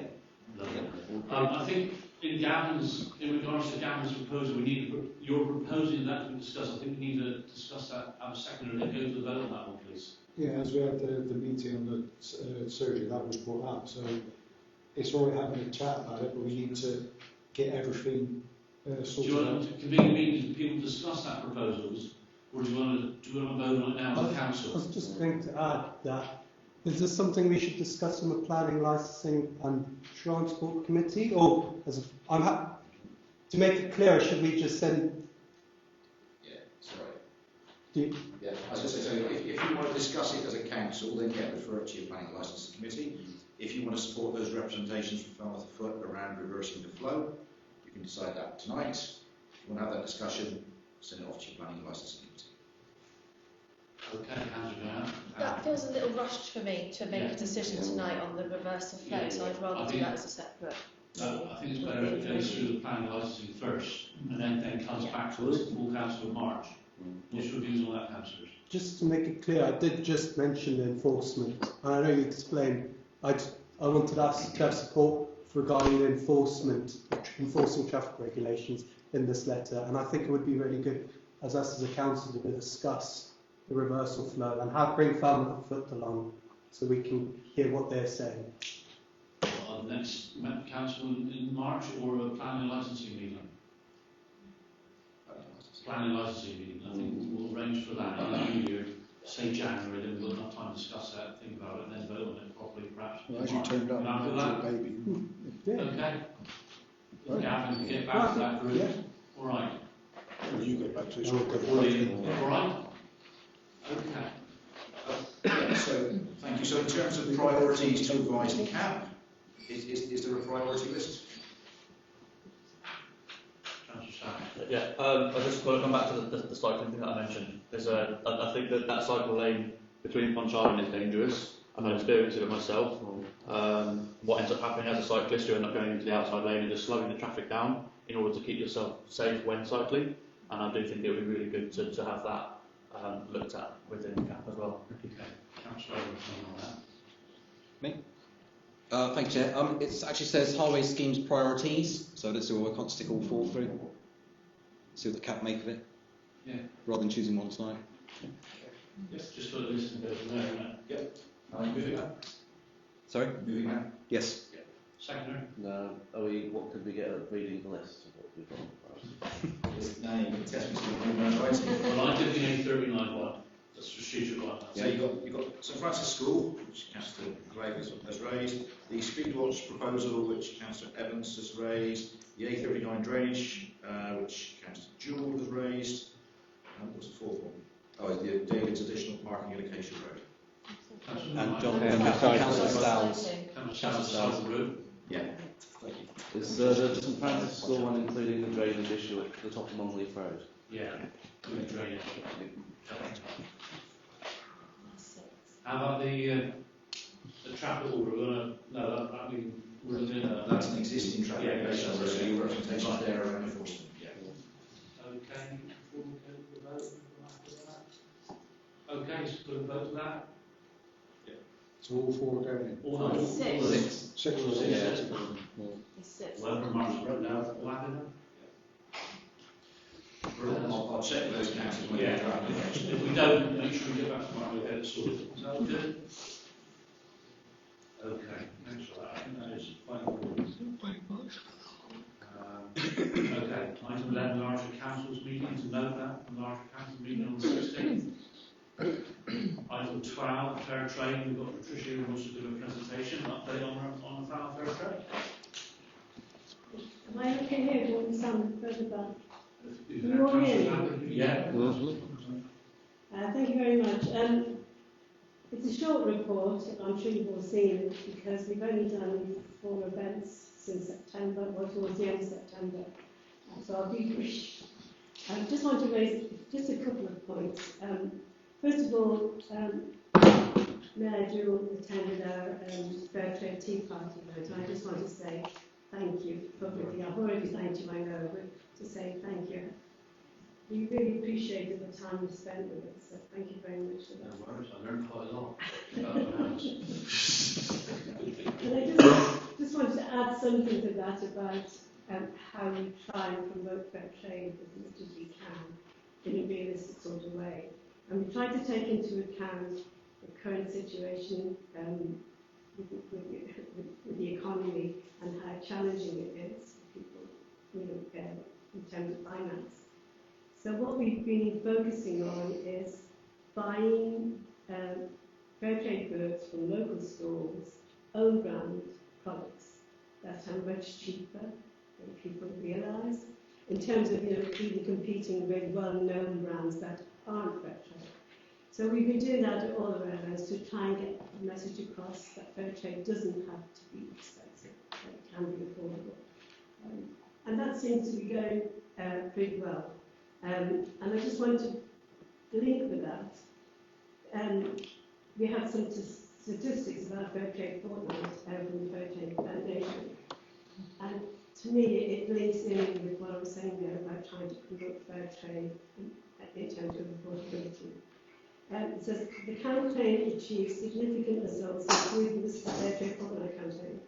I think in regards to Gavin's proposal, you're proposing that to be discussed. I think we need to discuss that, have a second and then go to the vote on that one, please. Yeah, as we had the meeting on the surgery, that was brought up. So it's all right having a chat about it, but we need to get everything sorted out. Do you want to convene a meeting for people to discuss that proposals, or do you want to vote on it now as a council? I was just going to add that. Is this something we should discuss in the Planning, Licensing and Transport Committee? Or, to make it clearer, should we just send... Yeah, sorry. Yeah, I was just saying, if you want to discuss it as a council, then refer it to your Planning and Licensing Committee. If you want to support those representations from Falmouth Foot around reversing the flow, you can decide that tonight. If you want to have that discussion, send it off to your Planning and Licensing Committee. Okay, Andrew. That feels a little rushed for me to make a decision tonight on the reverse of flow, so I'd rather do that as a separate. I think it's better if it goes through the planning licensing first, and then comes back to us, the full council in March. What's your views on that, councillors? Just to make it clear, I did just mention enforcement, and I know you explained. I wanted us to have support regarding enforcing traffic regulations in this letter, and I think it would be really good as us as a council to discuss the reversal flow and bring Falmouth Foot along so we can hear what they're saying. The next council in March, or a planning and licensing meeting? Planning and licensing meeting. I think we'll arrange for that in the new year, say January, then we'll have time to discuss that, think about it, and then vote on it properly, perhaps. Well, as you turned up, after that, baby. okay. Gavin, get back to that group. Yeah. All right. Well, you get back to it. All right. Okay. So, thank you. So, in terms of priorities to revise the cap, is there a priority list? Yeah, I just want to come back to the cycling thing that I mentioned. I think that cycle lane between Ponch Island is dangerous. I've had experience of it myself. What ends up happening as a cyclist, you end up going into the outside lane and just slowing the traffic down in order to keep yourself safe when cycling. And I do think it would be really good to have that looked at within CAP as well. Okay. Councillor Overton on that. Me? Thank you, Chair. It actually says highway schemes priorities, so let's see what I can't stick all four through. See what the CAP make of it. Yeah. Rather than choosing one tonight. Yes, just for the list and go from there, isn't it? Yep. Moving on. Sorry? Moving on. Yes. Secondary. No, what could we get at reading the list of what we've got? Now you can test me some writing. Well, I did the A39 one. That's strategic one. So you've got St Francis School, which Councillor Gregg has raised, the Speedwatch proposal, which Councillor Evans has raised, the A39 drainage, which Councillor Jewell has raised, and what's the fourth one? Oh, the David's additional parking at Acacia Road. And John Councillor Styles. Councillor Styles. Yeah. Thank you. Is the St Francis School one including the drainage issue at the top of Monleaf Road? Yeah, good drainage. How about the traffic order? We're gonna no, that mean we're doing that. That's an existing traffic Yeah, regulation, that's so your representation there around enforcement. Yeah. Okay, before we go to the vote, after that. Okay, so put a vote to that. Yeah. So all four are going in? All nine. Six. Six. Six. Well, from March, wrote down, all happy now? Brilliant. I'll check with those councils when Yeah. they're application. If we don't, make sure we get back to Mark, we'll get it sorted. Is that all good? Okay, thanks for that. I think that is quite important. Okay, item 11, Larger Council's meeting, to note that, the Larger Council meeting on the 16th. Item 12, fair trade, we've got Patricia who wants to do a presentation, an update on fair trade. Am I okay here? Do you want to stand further back? You all here? Yeah. Thank you very much. It's a short report, I'm sure you've all seen it, because we've only done 4 events since September, or towards the end of September. So I'll be brief. I just want to raise just a couple of points. First of all, Mayor Jewell attended our Fair Trade Tea Party event, and I just want to say thank you publicly. I've already thanked you, I know, but to say thank you. We really appreciated the time you spent with us, so thank you very much for that. No worries, I learned quite a lot. And I just wanted to add something to that about how we try and promote fair trade as much as we can in a realistic sort of way. And we try to take into account the current situation with the economy and how challenging it is for people, in terms of finance. So what we've been focusing on is buying fair trade goods from local stores, own brand products that are much cheaper than people realise, in terms of even competing with well-known brands that aren't fair trade. So we've been doing that at all of our events to try and get the message across that fair trade doesn't have to be expensive, that it can be affordable. And that seems to be going pretty well. And I just want to link with that. We have some statistics about fair trade fortnight from the Fair Trade Foundation. And to me, it links in with what I was saying there about trying to promote fair trade in terms of affordability. It says the campaign achieved significant results, including the Fair Trade Fortnight campaign.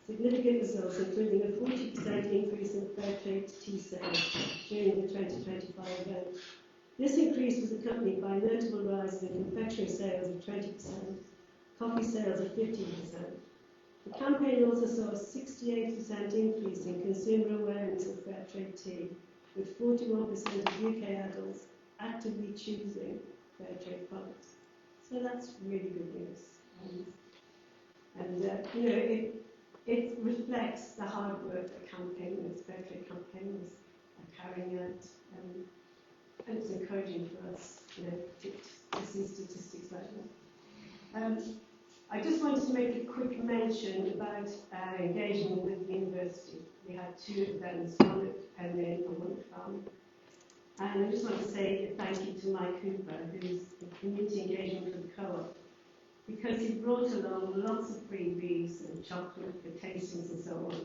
Significant results, including a 40% increase in fair trade tea sales during the 2025 event. This increase was accompanied by a notable rise in confectionery sales of 20%, coffee sales of 15%. The campaign also saw a 68% increase in consumer awareness of fair trade tea, with 41% of UK adults actively choosing fair trade products. So that's really good news. It reflects the hard work that campaigners, fair trade campaigners, are carrying out, and it's encouraging for us, to see statistics like that. I just wanted to make a quick mention about engagement with the university. We had 2 events, one at Penryn and one at Falmouth. And I just want to say thank you to Mike Cooper, who's the community engagement for the co-op, because he brought along lots of freebies and chocolate for tastings and so on,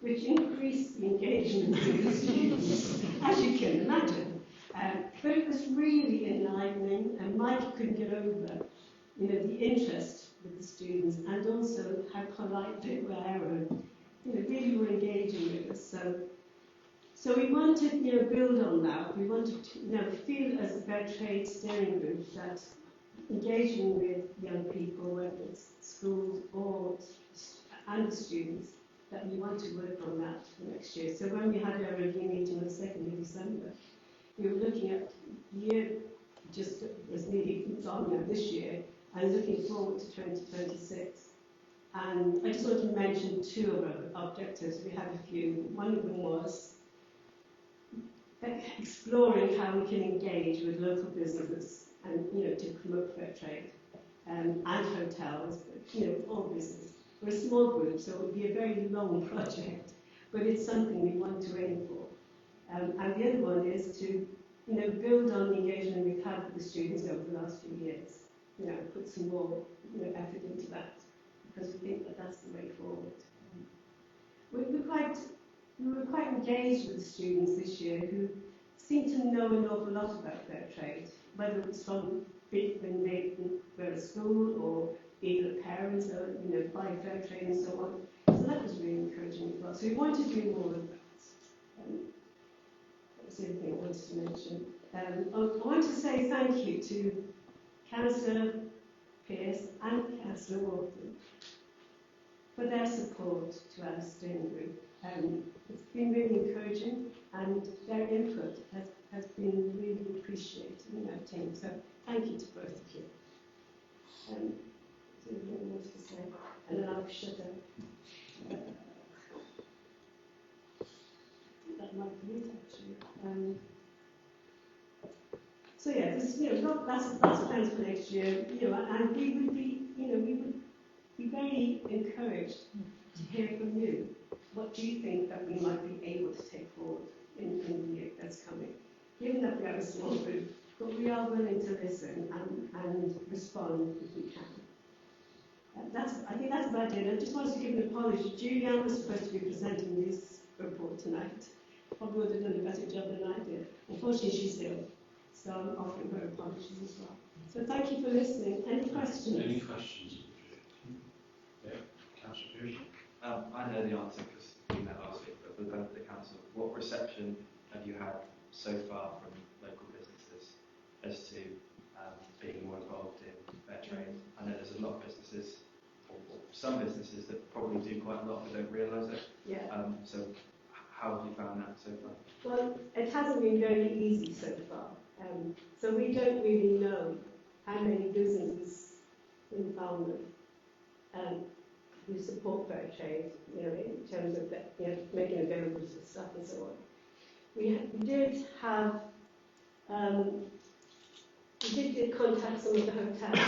which increased the engagement of the students, as you can imagine. But it was really enlivening, and Mike couldn't get over, the interest with the students, and also how polite they were, and really were engaging with us. So we wanted to build on that. We wanted to feel as a Fair Trade steering group that engaging with young people, whether it's schools and the students, that we want to work on that for next year. So when we had our review meeting on the 2nd of December, we were looking at the year just was nearly done this year, and looking forward to 2026. And I just want to mention 2 of our objectives. We had a few. One of them was exploring how we can engage with local businesses and to promote fair trade, and hotels, but all business. We're a small group, so it would be a very long project, but it's something we want to aim for. And the other one is to build on the engagement we've had with the students over the last few years. Put some more effort into that, because we think that that's the way forward. We were quite engaged with the students this year, who seemed to know an awful lot about fair trade, whether it was from when they were at school, or either parents, or buy fair trade and so on. So that was really encouraging as well. So we wanted to do more of that. That was the other thing I wanted to mention. I want to say thank you to Councillor Pearce and Councillor Walton for their support to our steering group. It's been really encouraging, and their input has been really appreciated in our team. So thank you to both of you. Is there anything else to say? And then I'll shut up. That might be it, actually. So yeah, this, lots of plans for next year, and we would be very encouraged to hear from you. What do you think that we might be able to take forward in the year that's coming? Given that we have a small group, but we are willing to listen and respond if we can. I think that's about it. I just wanted to give an apology. Julianne was supposed to be presenting this report tonight. Probably would have done a better job than I did. Unfortunately, she's ill, so I'm offering her apologies as well. So thank you for listening. Any questions? Any questions? Yeah, Councillor Pearson. I know the answer because we met last week, but for the benefit of the council, what reception have you had so far from local businesses as to being more involved in fair trade? I know there's a lot of businesses, or some businesses that probably do quite a lot but don't realise it. Yeah. So how have you found that so far? Well, it hasn't been very easy so far. So we don't really know how many businesses in Falmouth who support fair trade, in terms of making available to stuff and so on. We did contact some of the hotels,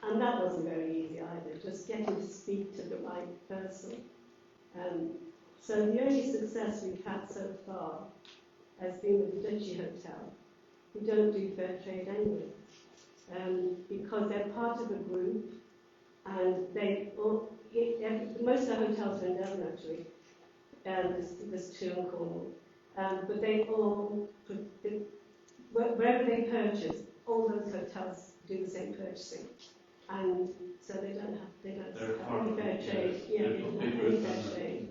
and that wasn't very easy either, just getting to speak to the right person. So the only success we've had so far has been with the Duchy Hotel, who don't do fair trade anyway, because they're part of a group, and most of the hotels are in Devon actually. There's 2 in Cornwall, but they all, wherever they purchase, all those hotels do the same purchasing, and so they don't have any fair trade. Any fair trade.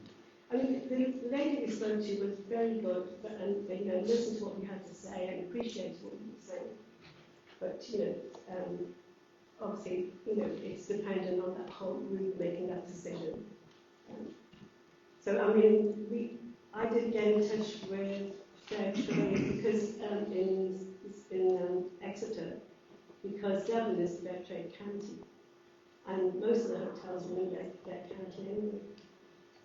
I mean, the lady we spoke to was very good, and listened to what we had to say and appreciated what we were saying. But obviously, it's dependent on that whole group making that decision. So I mean, I did get in touch with fair trade because in Exeter, because Devon is a fair trade county, and most of the hotels were in their county anyway.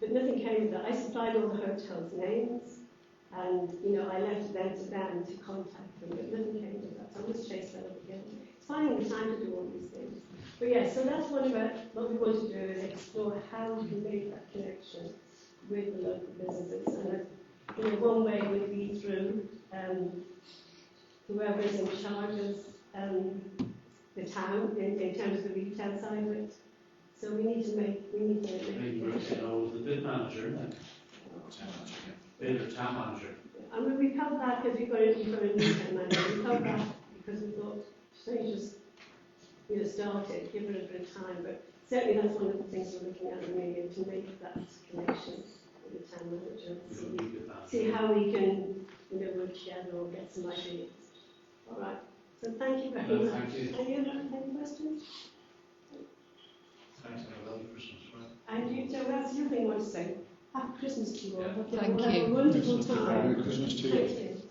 But nothing came of that. I supplied all the hotels' names, and I left them to contact them, but nothing came of that. So I must chase that up again. It's finding the time to do all these things. But yeah, so that's what we want to do, is explore how we can make that connection with the local businesses. And one way would be through whoever is in charge of the town in terms of the retail side of it. So we need to make the bid manager, isn't it? Bid or town manager. I mean, we've held back as we've got a new town manager. We've held back because we thought things just started, give it a bit of time. But certainly that's one of the things we're looking at in the media, to make that connection with the town manager and see how we can work together or get some ideas. All right. So thank you very much. Thank you. Any questions? Thanks, have a lovely Christmas, right? And you, Joe, that's the other thing I want to say. Happy Christmas to you all. Thank Have you. a wonderful time. Merry Christmas to you. Thank you.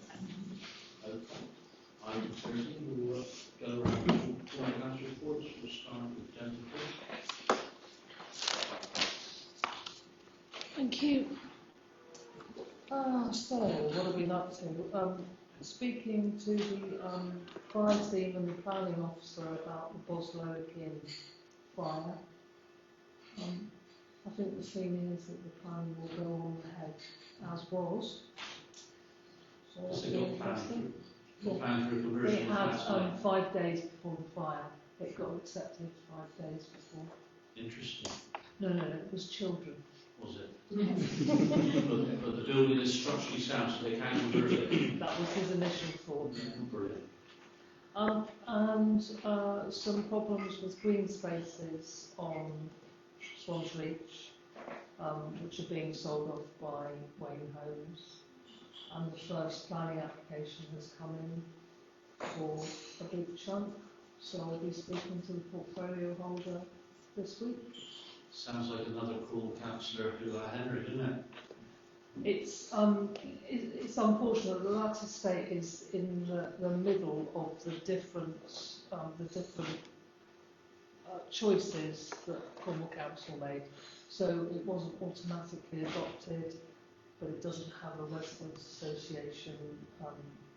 I'm Thursday, we'll go around to our council reports. We'll start with Jennifer. Thank you. So, what have we been up to? Speaking to the fire team and the planning officer about the Boslow Inn fire. I think the thing is that the plan will go on ahead as was. So So it'll be your plan interesting. Your plan for a conversion. It had 5 days before the fire. It got accepted 5 days before. Interesting. No, it was children. Was it? but the building is structurally sound, so they can convert it. That was his initial thought. Brilliant. And some problems with green spaces on Swans Reach, which are being sold off by Wayne Homes. And the first planning application has come in for a big chunk, so I'll be speaking to the portfolio holder this week. Sounds like another cool councillor who Henry, doesn't it? It's unfortunate. The latter state is in the middle of the different choices that Cornwall Council made. So it wasn't automatically adopted, but it doesn't have a residents' association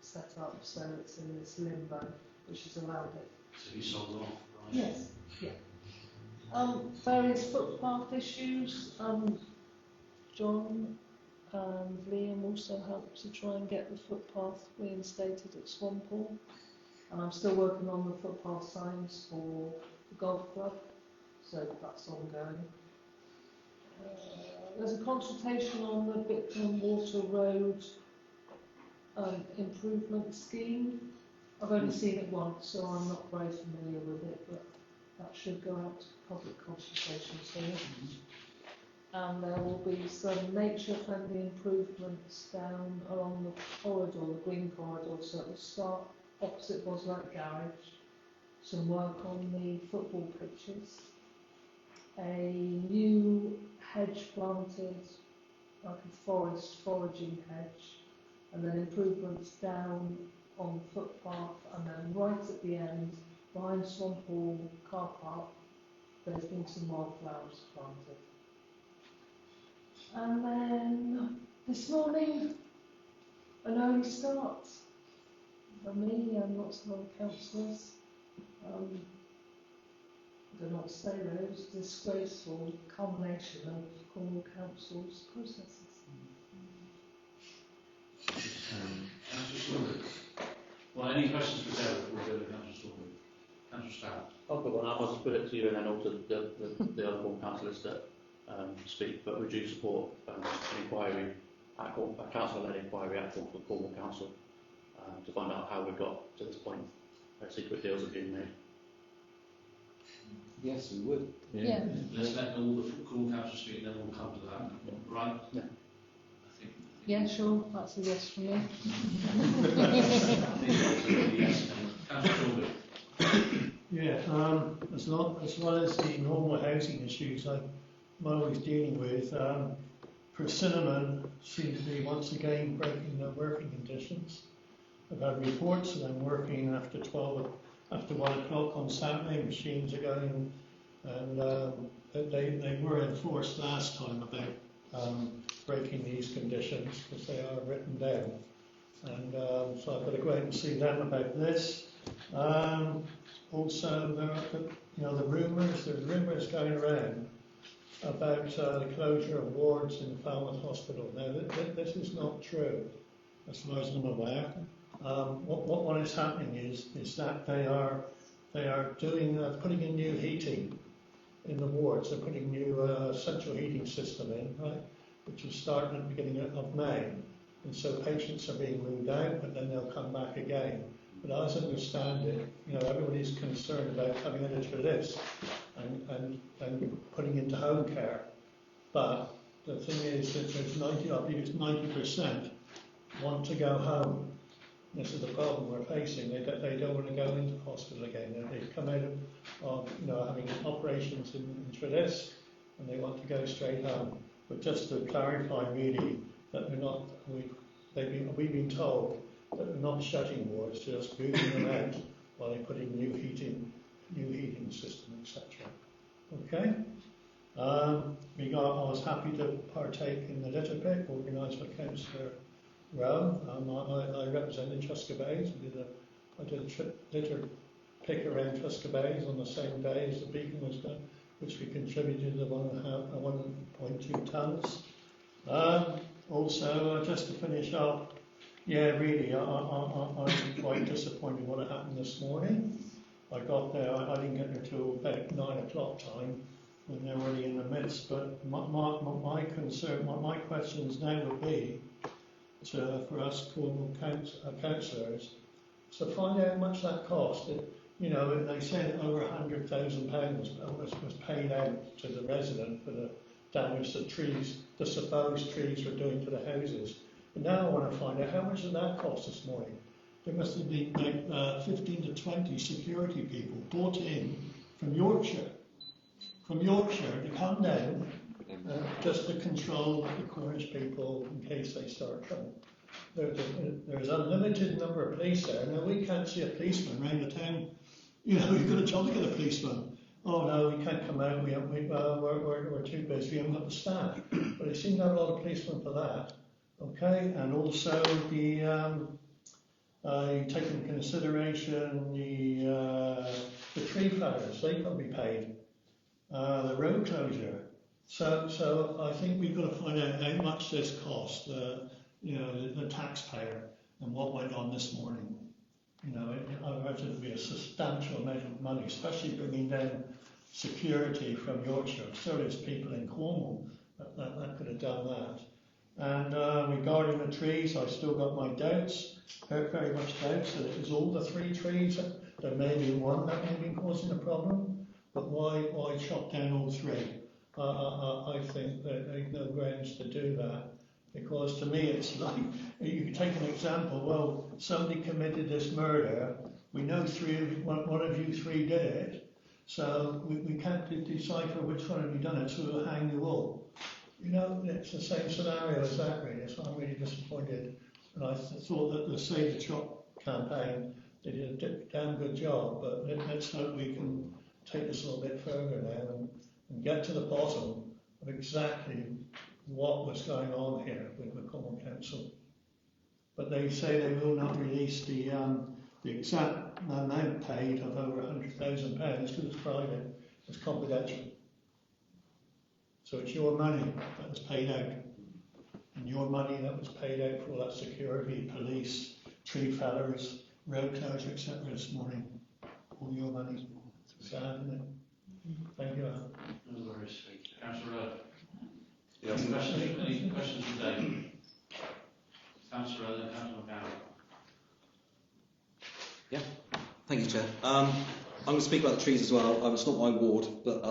set up, so it's in this limbo, which has allowed it. So he sold off, right? Yes, yeah. Various footpath issues. John and Liam also helped to try and get the footpath reinstated at Swampole. And I'm still working on the footpath signs for the golf club, so that's ongoing. There's a consultation on the Bicton Water Road improvement scheme. I've only seen it once, so I'm not very familiar with it, but that should go out to public consultation soon. And there will be some nature-friendly improvements down along the corridor, the green corridor, so it will start opposite Boslow Garage, some work on the football pitches, a new hedge planted, like a foraging hedge, and then improvements down on the footpath, and then right at the end, behind Swampole car park, there's been some wildflowers planted. And then this morning, an early start for me and lots of other councillors. I don't know what to say really, it was a disgraceful culmination of Cornwall Council's processes. Councillor Stewart. Well, any questions for Sarah before we go to Councillor Stewart? Councillor Stout. I've got one. I'll just put it to you and then also the other board councillors that speak, but we do support an inquiry, a council-led inquiry at Cornwall Council to find out how we got to this point where secret deals are being made. Yes, we would. Yeah. Let's let all the Cornwall Council speak, then we'll come to that. Right? Yeah. Yeah, sure, that's a yes from me. Yes. Councillor Stewart. Yeah, as well as the normal housing issues I'm always dealing with, Persimmon seem to be once again breaking their working conditions. I've had reports of them working after 1 o'clock on Saturday, machines are going, and they were enforced last time about breaking these conditions because they are written down. And so I've got to go out and see them about this. Also, there's rumours going around about the closure of wards in Falmouth Hospital. Now, this is not true, as far as I'm aware. What is happening is that they are putting in new heating in the wards. They're putting new central heating system in, right, which is starting at the beginning of May. and so patients are being moved out, but then they'll come back again. But as I understand it, everybody's concerned about coming into this and putting into home care. But the thing is that there's I believe it's 90% want to go home. This is the problem we're facing. They don't want to go into hospital again. They've come out of having operations in Tredes, and they want to go straight home. But just to clarify, really, that we've been told that they're not shutting wards, just moving them out while they're putting new heating system, etc. Okay. I was happy to partake in the litter pick organised by Councillor Rowe. I represented Truscabays. I did a litter pick around Truscabays on the same day as the beacon was done, which we contributed 1.2 tonnes. Also, just to finish up, really, I'm quite disappointed what had happened this morning. I got there, I didn't get there till about 9 o'clock time, when they're already in the midst. But my concern, my questions now would be for us Cornwall councillors to find out how much that cost. They said over £100,000 was paid out to the resident for the damage the supposed trees were doing to the houses. But now I want to find out how much did that cost this morning. There must have been like 15 to 20 security people brought in from Yorkshire to come down just to control the Cornish people in case they start trouble. There's a limited number of police there. Now, we can't see a policeman around the town. You've got a job to get a policeman. Oh no, we can't come out. We're too busy. We haven't got the staff. But they seem to have a lot of policemen for that. Okay, and also take into consideration the tree fellers. They've got to be paid. The road closure. So I think we've got to find out how much this cost the taxpayer and what went on this morning. I imagine it would be a substantial amount of money, especially bringing down security from Yorkshire. So there's people in Cornwall that could have done that. And regarding the trees, I still got my doubts, very much doubts that it was all the 3 trees. There may be one that may be causing the problem, but why chop down all 3? I think that there's no grounds to do that, because to me it's like, you can take an example, well, somebody committed this murder, we know one of you 3 did it, so we can't decipher which one of you done it, so we'll hang you all. It's the same scenario as that, really, so I'm really disappointed. And I thought that the Save the Chop campaign, they did a damn good job, but let's hope we can take this a little bit further now and get to the bottom of exactly what was going on here with the Common Council. But they say they will not release the exact amount paid of over £100,000 because it's private, it's confidential. So it's your money that was paid out, and your money that was paid out for all that security, police, tree fellers, road closure, etc. this morning. All your money. Sad, isn't it? Thank you, Alan. No worries. Councillor Rowe. Yes. Any questions for David? Councillor Rowe, then Councillor McGowan. Yeah, thank you, Chair. I'm going to speak about the trees as well. It's not my ward, but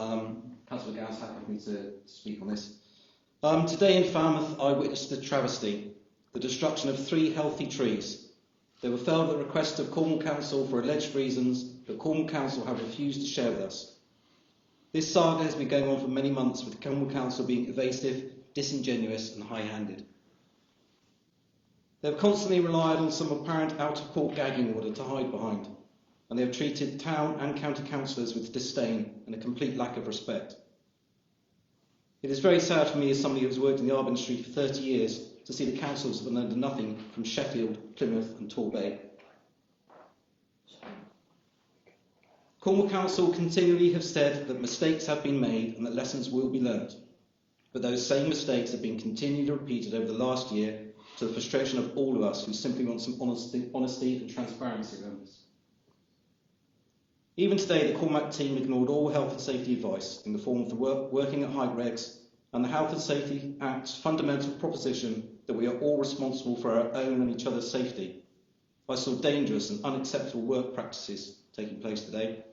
Councillor McGowan's happy for me to speak on this. Today in Falmouth, I witnessed a travesty, the destruction of 3 healthy trees. They were felled at the request of Cornwall Council for alleged reasons that Cornwall Council have refused to share with us. This saga has been going on for many months, with Cornwall Council being evasive, disingenuous and high-handed. They have constantly relied on some apparent out-of-court gagging order to hide behind, and they have treated town and county councillors with disdain and a complete lack of respect. It is very sad for me, as somebody who has worked in the art industry for 30 years, to see the councils have learned nothing from Sheffield, Plymouth and Torbay. Cornwall Council continually have said that mistakes have been made and that lessons will be learnt, but those same mistakes have been continually repeated over the last year, to the frustration of all of us who simply want some honesty and transparency around this. Even today, the Cormac team ignored all health and safety advice in the form of the working at height regs and the Health and Safety Act's fundamental proposition that we are all responsible for our own and each other's safety. I saw dangerous and unacceptable work practices taking place today,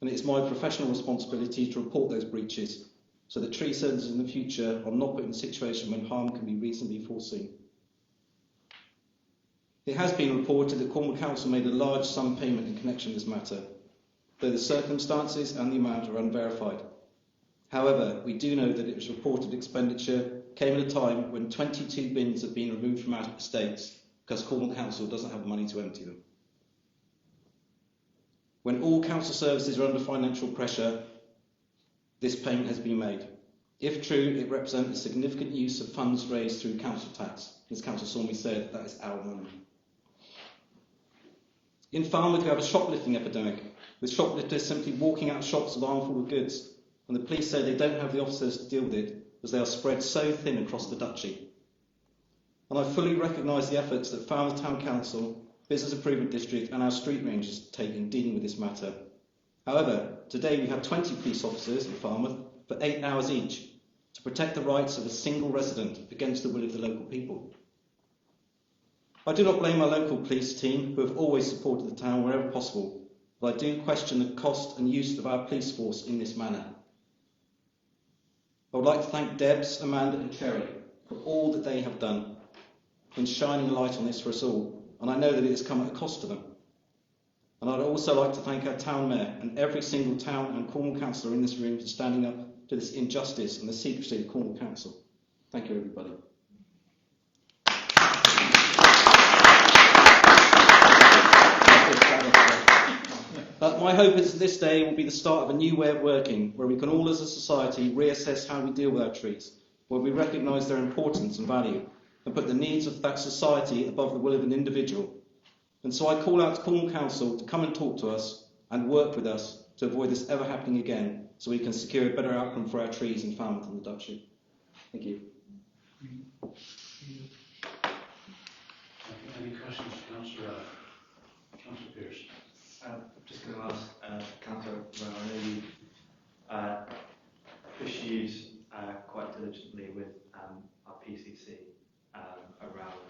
and it is my professional responsibility to report those breaches so that tree surgeons in the future are not put in a situation when harm can be reasonably foreseen. It has been reported that Cornwall Council made a large sum payment in connection with this matter, though the circumstances and the amount are unverified. However, we do know that it was reported expenditure came at a time when 22 bins have been removed from our estates because Cornwall Council doesn't have the money to empty them. When all council services are under financial pressure, this payment has been made. If true, it represents a significant use of funds raised through council tax. As Councillor Sawney said, that is our money. In Falmouth, we have a shoplifting epidemic, with shoplifters simply walking out of shops with armfuls of goods, and the police say they don't have the officers to deal with it, as they are spread so thin across the duchy. And I fully recognise the efforts that Falmouth Town Council, Business Improvement District and our street rangers take in dealing with this matter. However, today we have 20 police officers in Falmouth for 8 hours each to protect the rights of a single resident against the will of the local people. I do not blame our local police team, who have always supported the town wherever possible, but I do question the cost and use of our police force in this manner. I would like to thank Debs, Amanda and Cherry for all that they have done in shining a light on this for us all, and I know that it has come at a cost to them. And I'd also like to thank our town mayor and every single town and Cornwall councillor in this room for standing up to this injustice and the secrecy of Cornwall Council. Thank you, everybody. My hope is that this day will be the start of a new way of working, where we can all as a society reassess how we deal with our trees, where we recognise their importance and value, and put the needs of that society above the will of an individual. And so I call out to Cornwall Council to come and talk to us and work with us to avoid this ever happening again, so we can secure a better outcome for our trees in Falmouth and the Duchy. Thank you. Any questions for Councillor Pearce? I'm just going to ask Councillor Rowe, I know you pursued quite diligently with our PCC around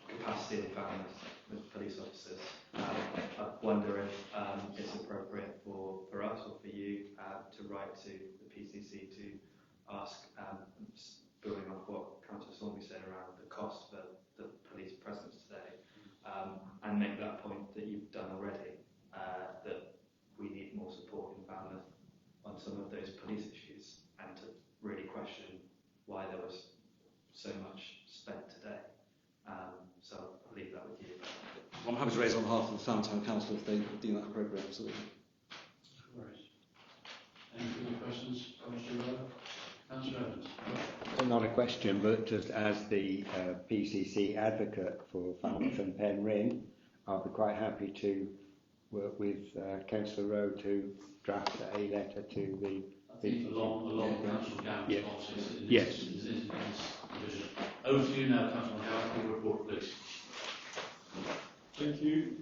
capacity in Falmouth with police officers. I wonder if it's appropriate for us or for you to write to the PCC to ask, building off what Councillor Sawney said around the cost for the police presence today, and make that point that you've done already, that we need more support in Falmouth on some of those police issues, and to really question why there was so much spent today. So I'll leave that with you. I'm happy to raise on behalf of the Falmouth Town Council if they deem that appropriate, absolutely. Any further questions, Councillor Rowe? Councillor Evans. Not a question, but just as the PCC advocate for Falmouth and Penryn, I'll be quite happy to work with Councillor Rowe to draft a letter to the... I think along Councillor Gow's policies in yes. this division. Over to you now, Councillor Gow, for your report, please. Thank you.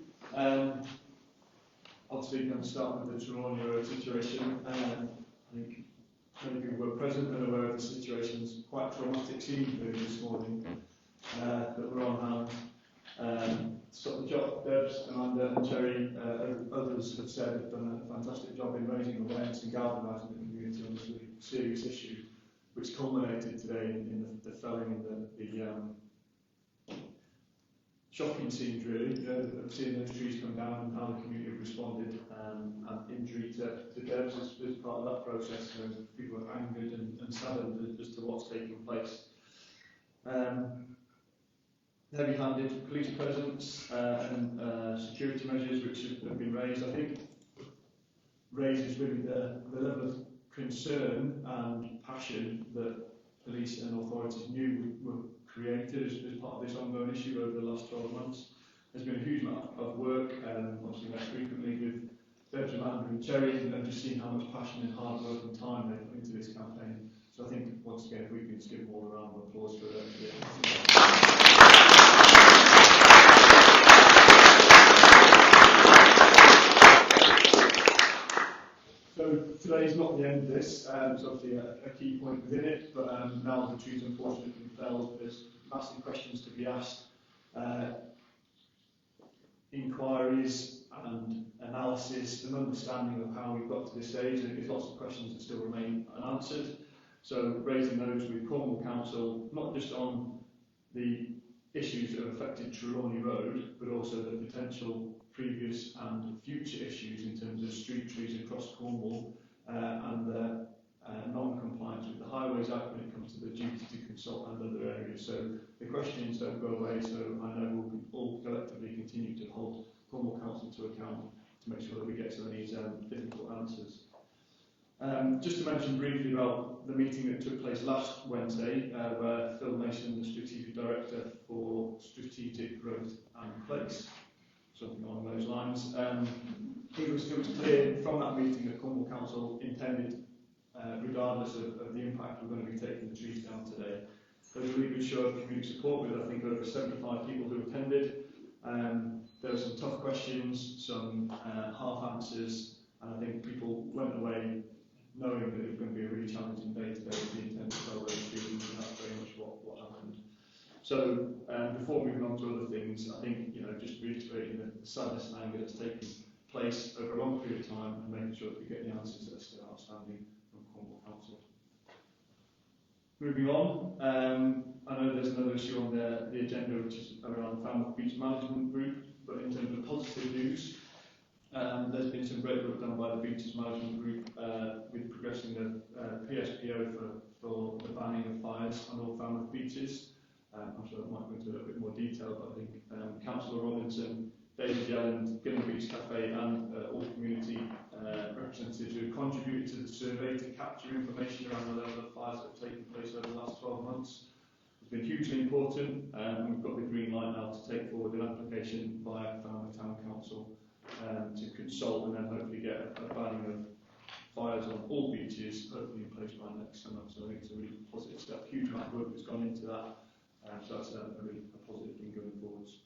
I'll speak and start with the Toronto Road situation. I think many people were present and aware of the situation. It's quite traumatic scene this morning that we're on hand. Stop the job, Debs, Amanda and Cherry, others have said have done a fantastic job in raising awareness and galvanising the community on this really serious issue, which culminated today in the felling and the shocking scenes, really, of seeing those trees come down and how the community have responded, and injury to Debs is part of that process. So people are angered and saddened as to what's taking place. Heavy-handed police presence and security measures which have been raised, I think, raises really the level of concern and passion that police and authorities knew were created as part of this ongoing issue over the last 12 months. There's been a huge amount of work, obviously met frequently with Debs, Amanda and Cherry, and just seeing how much passion and hard work and time they put into this campaign. So I think, once again, if we can just give them all a round of applause for that. So today's not the end of this. It's obviously a key point within it, but now the trees unfortunately been felled, there's massive questions to be asked. Inquiries and analysis and understanding of how we've got to this stage, and there's lots of questions that still remain unanswered. So raising those with Cornwall Council, not just on the issues that have affected Trelawney Road, but also the potential previous and future issues in terms of street trees across Cornwall and non-compliance with the Highways Act when it comes to the duty to consult and other areas. So the questions don't go away, so I know we'll all collectively continue to hold Cornwall Council to account to make sure that we get to these difficult answers. Just to mention briefly about the meeting that took place last Wednesday, where Phil Mason, the Strategic Director for Strategic Growth and Place, something along those lines, it was clear from that meeting that Cornwall Council intended, regardless of the impact, we're going to be taking the trees down today. There was a really good show of community support with, I think, over 75 people who attended. There were some tough questions, some half answers, and I think people went away knowing that it was going to be a really challenging day today with the intent to fell those trees, and that's very much what happened. So before moving on to other things, I think, just reiterating the sadness and anger that's taken place over a long period of time and making sure that we get the answers that are still outstanding from Cornwall Council. Moving on, I know there's another issue on the agenda which is around the Falmouth Beach Management Group, but in terms of positive news, there's been some great work done by the Beaches Management Group with progressing the PSPO for the banning of fires on all Falmouth beaches. I'm sure that might go into a little bit more detail, but I think Councillor Robinson, David Yelland, Gilman Beach Cafe and all community representatives who have contributed to the survey to capture information around the level of fires that have taken place over the last 12 months. It's been hugely important, and we've got the green light now to take forward an application via Falmouth Town Council to consult and then hopefully get a banning of fires on all beaches, hopefully in place by next summer. So I think it's a really positive step. Huge amount of work that's gone into that. So that's a really positive thing going forwards.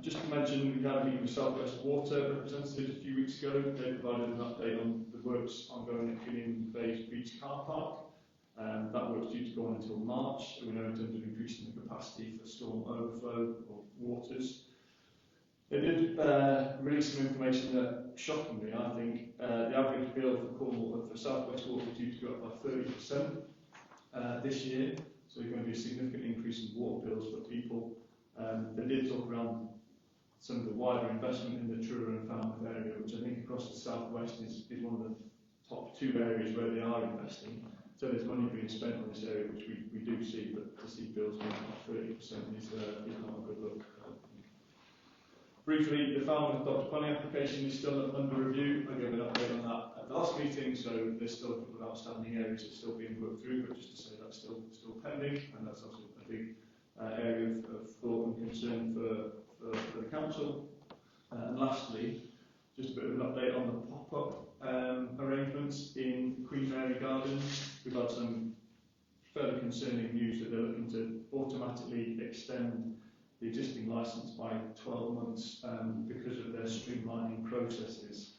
Just to mention, we had a meeting with South West Water representatives a few weeks ago. They provided an update on the works ongoing at Killian Bay's Beach Car Park. That work's due to go on until March. We know in terms of increasing the capacity for storm overflow of waters. They did release some information that, shockingly, I think, the average bill for Cornwall for South West Water is due to go up by 30% this year. So there's going to be a significant increase in water bills for people. They did talk around some of the wider investment in the Truro and Falmouth area, which I think across the southwest is one of the top two areas where they are investing. So there's money being spent on this area, which we do see, but to see bills going up 30% is not a good look. Briefly, the Falmouth Dr. Planning application is still under review. I gave an update on that at the last meeting, so there's still a couple of outstanding areas that's still being worked through, but just to say that's still pending, and that's also a big area of thought and concern for the council. And lastly, just a bit of an update on the pop-up arrangements in Queen Mary Gardens. We've had some fairly concerning news that they're looking to automatically extend the existing licence by 12 months because of their streamlining processes.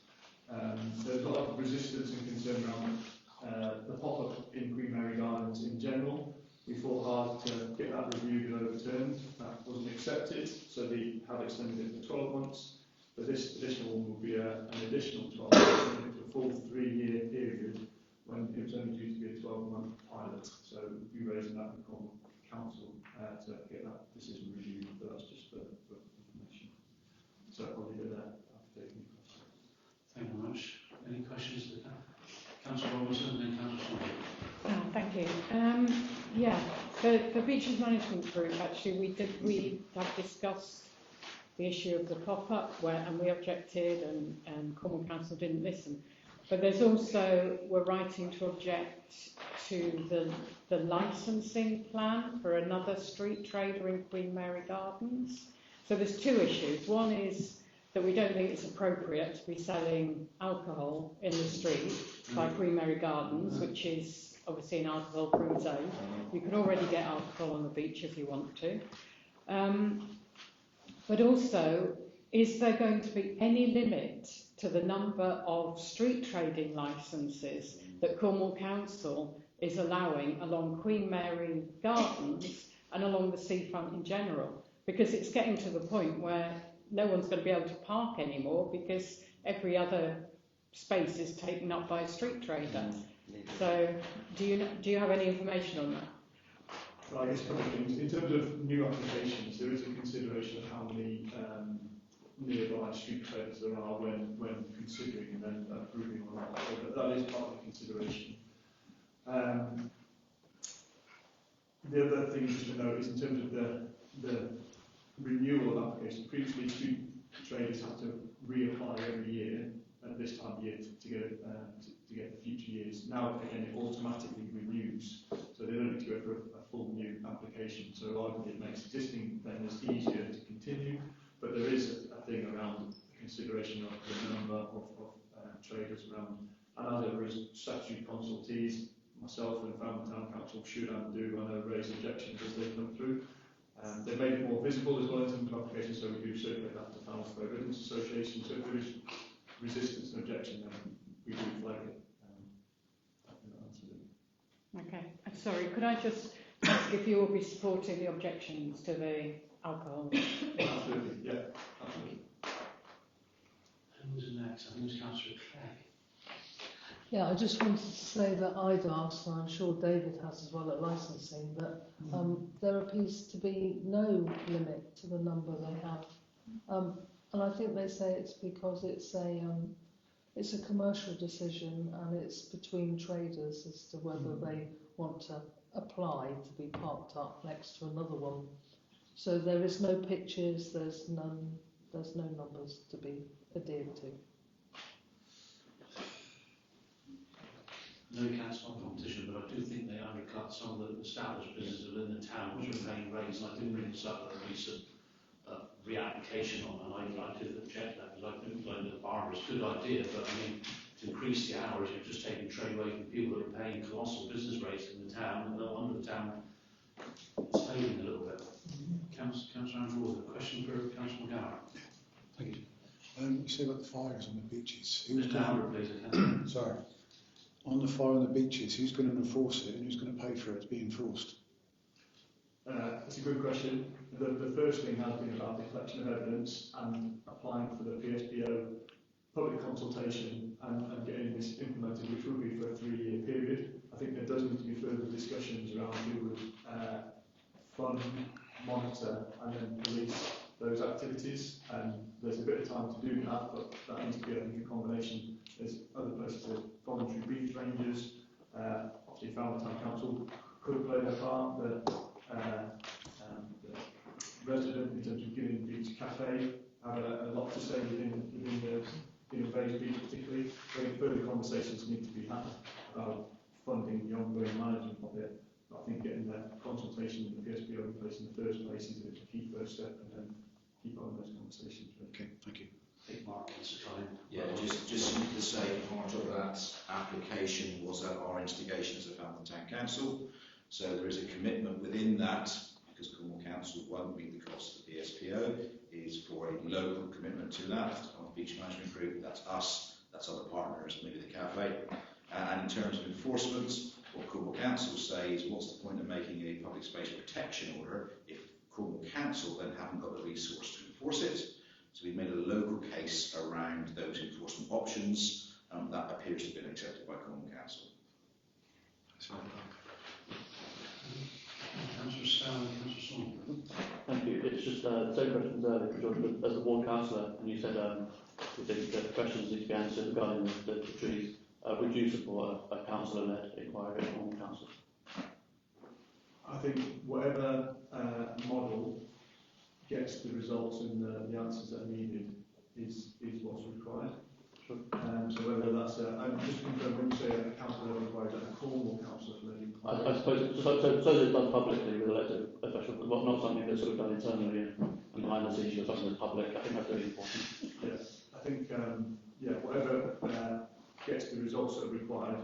There's a lot of resistance and concern around the pop-up in Queen Mary Gardens in general. We fought hard to get that reviewed and overturned. That wasn't accepted, so they have extended it for 12 months. But this additional one will be an additional 12 months, into a full 3-year period when it was only due to be a 12-month pilot. So we'll be raising that with Cornwall Council to get that decision reviewed, but that's just for information. So I'll leave it there after taking questions. Thank you very much. Any questions for Councillor Robinson and then Councillor Swain? Thank you. Yeah, for Beaches Management Group, actually, we have discussed the issue of the pop-up, and we objected, and Cornwall Council didn't listen. But there's also, we're writing to object to the licensing plan for another street trader in Queen Mary Gardens. So there's two issues. One is that we don't think it's appropriate to be selling alcohol in the street by Queen Mary Gardens, which is obviously an alcohol-free zone. You can already get alcohol on the beach if you want to. But also, is there going to be any limit to the number of street trading licences that Cornwall Council is allowing along Queen Mary Gardens and along the seafront in general, because it's getting to the point where no one's going to be able to park anymore because every other space is taken up by a street trader. So do you have any information on that? Well, I guess a couple of things. In terms of new applications, there is a consideration of how many nearby street traders there are when considering and then approving or not. So that is part of the consideration. The other thing just to note is in terms of the renewal of applications. Previously, street traders had to reapply every year at this time of year to get the future years. Now, again, it automatically renews, so they don't need to go for a full new application. So arguably it makes existing vendors easier to continue, but there is a thing around the consideration of the number of traders around. And as ever, as statutory consultees, myself and Falmouth Town Council should and do, I know, raise objections as they come through. They've made it more visible as well in terms of applications, so we do circulate that to Falmouth Residents Association. So if there is resistance and objection, then we do flag it. I think that answers it. Okay. Sorry, could I just ask if you will be supporting the objections to the alcohol? Absolutely, yeah, absolutely. Who's next? I think it's Councillor Clegg. Yeah, I just wanted to say that I'd asked, and I'm sure David has as well at licensing, that there appears to be no limit to the number they have. And I think they say it's because it's a commercial decision and it's between traders as to whether they want to apply to be parked up next to another one. So there is no pictures, there's no numbers to be adhered to. No council competition, but I do think they undercut some of the established businesses within the town which are paying rates. And I didn't really suffer a recent reapplication on, and I did object to that because I think the bar was a good idea, but I mean, to increase the hours, you're just taking trade away from people that are paying colossal business rates in the town, and no wonder the town is failing a little bit. Councillor Andrew, a question for Councillor McGowan. Thank you. You say about the fires on the beaches. Who's going to Sorry. On the fire on the beaches, who's going to enforce it and who's going to pay for it to be enforced? That's a good question. The first thing has been about the collection of evidence and applying for the PSPO public consultation and getting this implemented, which will be for a 3-year period. I think there does need to be further discussions around who would fund, monitor and then police those activities. And there's a bit of time to do that, but that needs to be, I think, a combination. There's other places, there's voluntary beach rangers, obviously Falmouth Town Council could play their part, the resident in terms of giving the beach cafe have a lot to say within the Bays Beach particularly. I think further conversations need to be had about funding the ongoing management of it. But I think getting the consultation with the PSPO in place in the first place is a key first step, and then keep on those conversations. Okay, thank you. Mark wants to try and... Yeah, just to say part of that application was at our instigation as a Falmouth Town Council. So there is a commitment within that, because Cornwall Council won't meet the cost of the PSPO, is for a local commitment to that. Our beach management group, that's us, that's other partners, maybe the cafe. And in terms of enforcement, what Cornwall Council say is, what's the point of making a public space protection order if Cornwall Council then haven't got the resource to enforce it? So we've made a local case around those enforcement options, that appears to have been accepted by Cornwall Council. Councillor Scowen, Councillor Saunders. Thank you. It's just the same questions earlier, George, but as a ward councillor, and you said the questions need to be answered regarding the trees. Would you support a councillor-led inquiry at Cornwall Council? I think whatever model gets the results and the answers that are needed is what's required. Sure. So whether that's I'm just confirm when you say a councillor required, a Cornwall councillor-led inquiry. I suppose so it's done publicly with elected officials, not something that's sort of done internally and behind the scenes, or something that's public. I think that's really important. Yes, I think whatever gets the results that are required,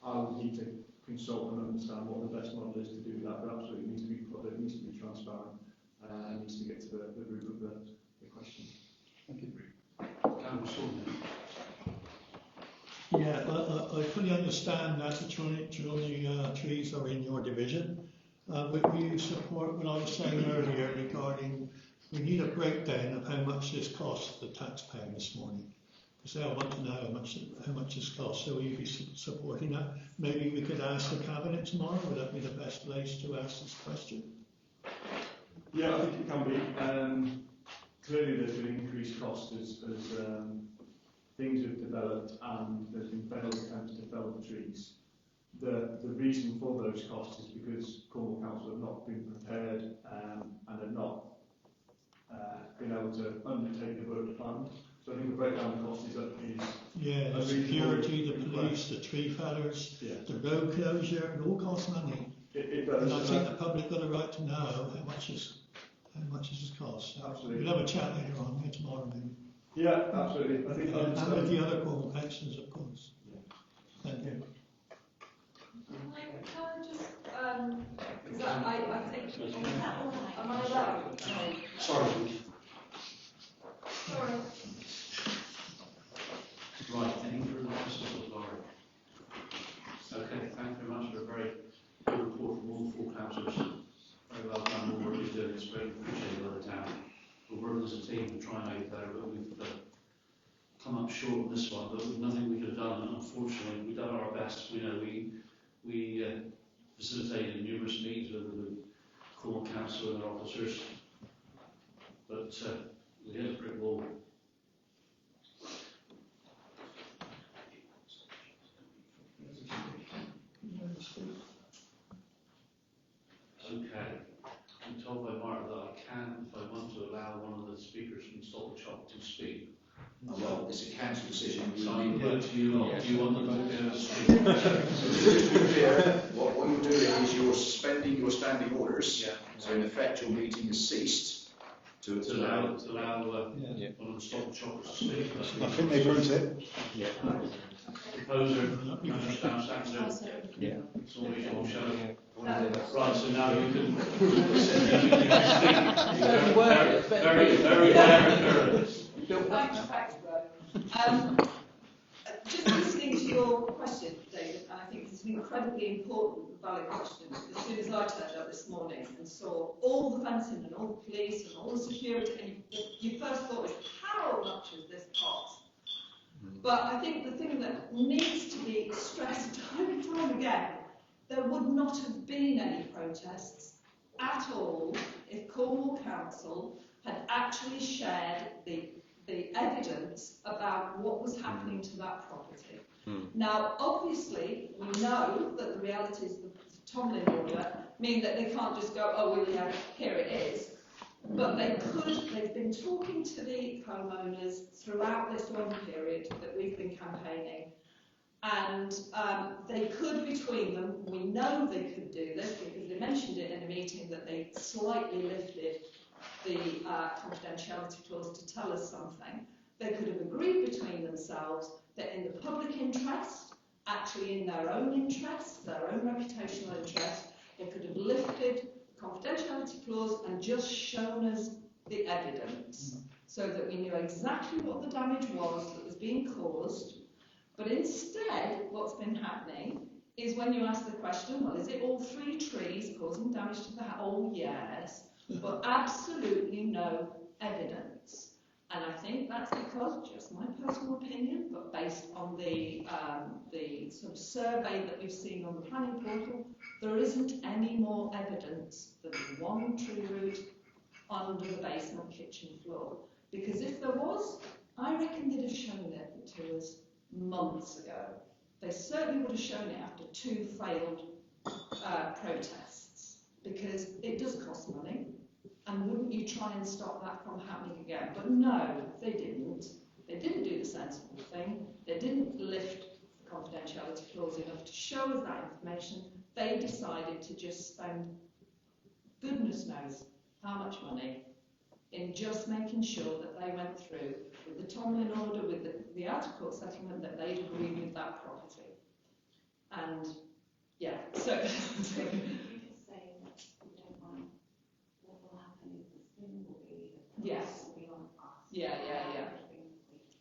I would need to consult and understand what the best model is to do that. But absolutely, it needs to be public, it needs to be transparent, and needs to get to the root of the question. Thank you. can restore them. Yeah, I fully understand that the trees are in your division. But will you support what I was saying earlier regarding we need a breakdown of how much this costs the taxpayer this morning? Because I want to know how much this costs. So will you be supporting that? Maybe we could ask the Cabinet tomorrow. Would that be the best place to ask this question? Yeah, I think it can be. Clearly there's been increased cost as things have developed and there's been failed attempts to fell the trees. The reason for those costs is because Cornwall Council have not been prepared and have not been able to undertake the work planned. So I think the breakdown of cost is yeah, the security, the police, the tree fellers, the road closure, it all costs money. It does. And I think the public got a right to know how much this costs. Absolutely. We'll have a chat later on here tomorrow maybe. Yeah, absolutely. I think and with the other Cornwall councillors, of course. Thank you. Can I just, because I think, am I allowed? Sorry. Sorry. Right, any further questions of Laurie? Okay, thank you very much for a very good report from all the four councillors. Very well done, all the work you're doing, it's greatly appreciated by the town. We're working as a team to try and make it better, but we've come up short on this one, but there's nothing we could have done, and unfortunately we've done our best. We facilitated numerous meetings with the Cornwall Council and their officers, but we hit a brick wall. Okay, I'm told by Mark that I can, if I want to, allow one of the speakers from Stop the Chop to speak. Well, it's a council decision. So I'm put it to you lot. Do you want them both to speak? So just to be clear, what you're doing is you're suspending your standing orders. Yeah. So in effect, your meeting has ceased to allow one of the Stop the Choppers to speak. I think they've ruined it. Yeah. Proposer, Councillor Yeah. Somebody's all showing. Right, so now you can speak. Very rare Just listening to your question, David, and I think it's an incredibly important, valid question. As soon as I turned up this morning and saw all the fencing and all the police and all the security, and your first thought is, how much has this cost? But I think the thing that needs to be stressed time and time again, there would not have been any protests at all if Cornwall Council had actually shared the evidence about what was happening to that property. Now, obviously, we know that the realities of the Tomlin order mean that they can't just go, oh, well, yeah, here it is. But they've been talking to the homeowners throughout this long period that we've been campaigning. And they could, between them, we know they could do this because they mentioned it in a meeting that they slightly lifted the confidentiality clause to tell us something. They could have agreed between themselves that in the public interest, actually in their own interest, their own reputational interest, they could have lifted the confidentiality clause and just shown us the evidence so that we knew exactly what the damage was that was being caused. But instead, what's been happening is when you ask the question, well, is it all 3 trees causing damage to the house? Oh, yes, but absolutely no evidence. And I think that's because, just my personal opinion, but based on the sort of survey that we've seen on the planning portal, there isn't any more evidence than the 1 tree root under the basement kitchen floor. Because if there was, I reckon they'd have shown it to us months ago. They certainly would have shown it after 2 failed protests, because it does cost money, and wouldn't you try and stop that from happening again? But no, they didn't. They didn't do the sensible thing. They didn't lift the confidentiality clause enough to show us that information. They decided to just spend goodness knows how much money in just making sure that they went through with the Tomlin order, with the out-of-court settlement, that they'd agreed with that property. And, yeah, so... Yes. Yeah.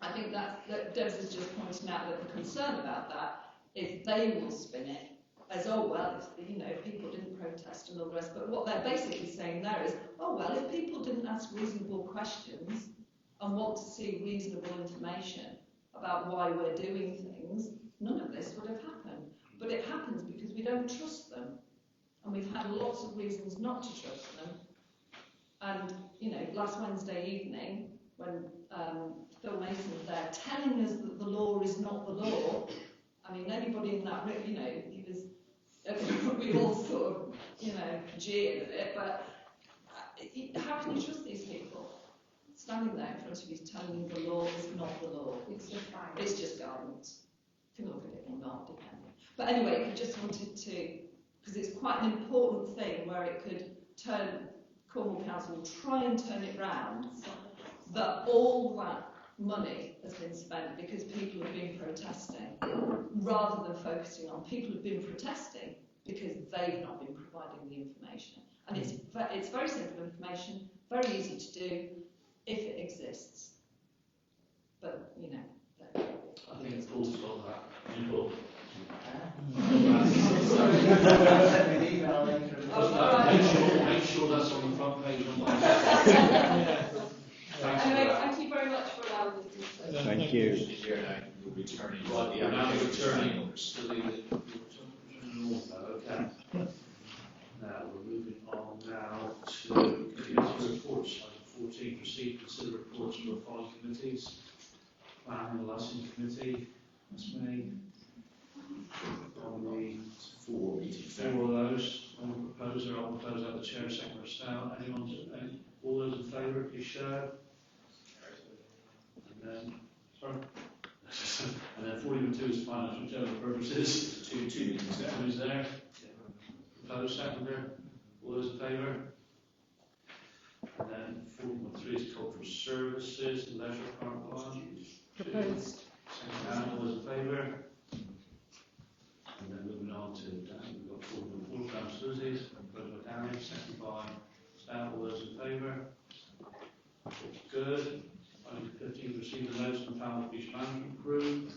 And think that Debs is just pointing out that the concern about that is they will spin it as, oh well, if, you know, if people didn't protest and all the rest. But what they're basically saying there is, oh well, if people didn't ask reasonable questions and want to see reasonable information about why we're doing things, none of this would have happened. But it happens because we don't trust them. And we've had lots of reasons not to trust them. And, you know, last Wednesday evening, when Phil Mason was there telling us that the law is not the law, I mean, anybody in that room, you know, he was, we all sort of, you know, jeered at it, but how can you trust these people? Standing there in front of you telling you the law is not the law. It's just guidance. It's just guidance. You can look at it or not, depending. But anyway, I just wanted to, because it's quite an important thing where it could turn, Cornwall Council will try and turn it round, that all that money has been spent because people have been protesting, rather than focusing on people who've been protesting because they've not been providing the information. And it's very simple information, very easy to do if it exists. But, you know. I think it's Paul's got that. You Paul. Make sure that's on the front page. Anyway, thank you very much for allowing us to do so. Thank you. You'll be turning Right, we're now returning to the okay. Now we're moving on now to committee reports. Item 14, proceed to consider reports from the following committees. Planning and Licensing Committee, that's me. On the four of those, on the proposer, I'll propose out the chair, second or style. Anyone, all those in favour, please show. And then, sorry. And then 42 is financial general purposes. Two meetings there. Who's there? Proposed seconder. All those in favour? And then 41.3 is cultural services, leisure park lodge. Proposed. Second down, all those in favour? And then moving on to Dan, we've got 4.4 down Susie's, proposed by Danny, second by Stan, all those in favour? Good. Item 15, receive the notes from Falmouth Beach Management Group.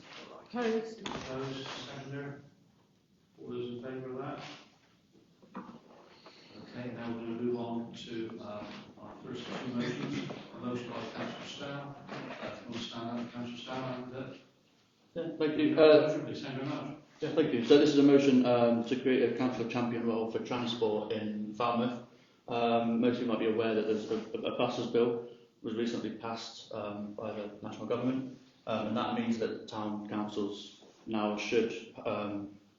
Opposed. Opposed, seconder. All those in favour of that? Okay, now we're going to move on to our first two motions. A motion by Councillor Stow. Councillor Stow, and Thank you. thank you very much. Yeah, thank you. So this is a motion to create a councillor champion role for transport in Falmouth. Most of you might be aware that there's a buses bill was recently passed by the national government, and that means that town councils now should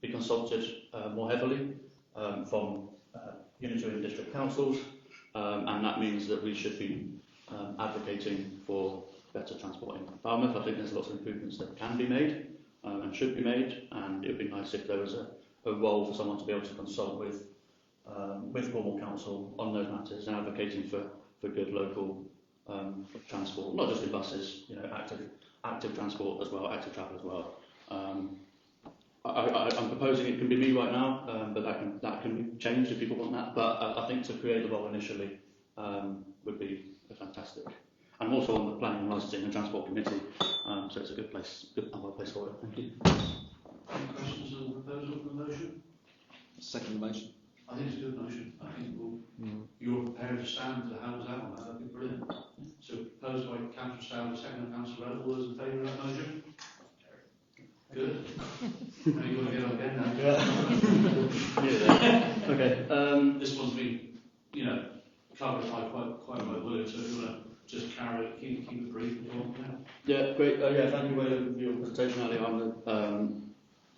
be consulted more heavily from unitary and district councils, and that means that we should be advocating for better transport in Falmouth. I think there's lots of improvements that can be made and should be made, and it would be nice if there was a role for someone to be able to consult with Cornwall Council on those matters and advocating for good local transport, not just in buses, you know, active transport as well, active travel as well. I'm proposing it can be me right now, but that can be changed if people want that. But I think to create the role initially would be fantastic. I'm also on the Planning and Licensing and Transport Committee, so it's a good place, well place for it. Thank you. Any questions on the proposal for the motion? Second motion. I think it's a good motion. I think you're prepared to stand to help us out on that. That'd be brilliant. So proposed by Councillor Stow, second by Councillor Rudd. All those in favour of that motion? Good. Now you've got to get up again now. Yeah. Okay. This one's been, you know, covered by quite well, will it? So if you want to just carry it, keep it brief and go on. Yeah, great. Yeah, thank you for your presentation earlier on the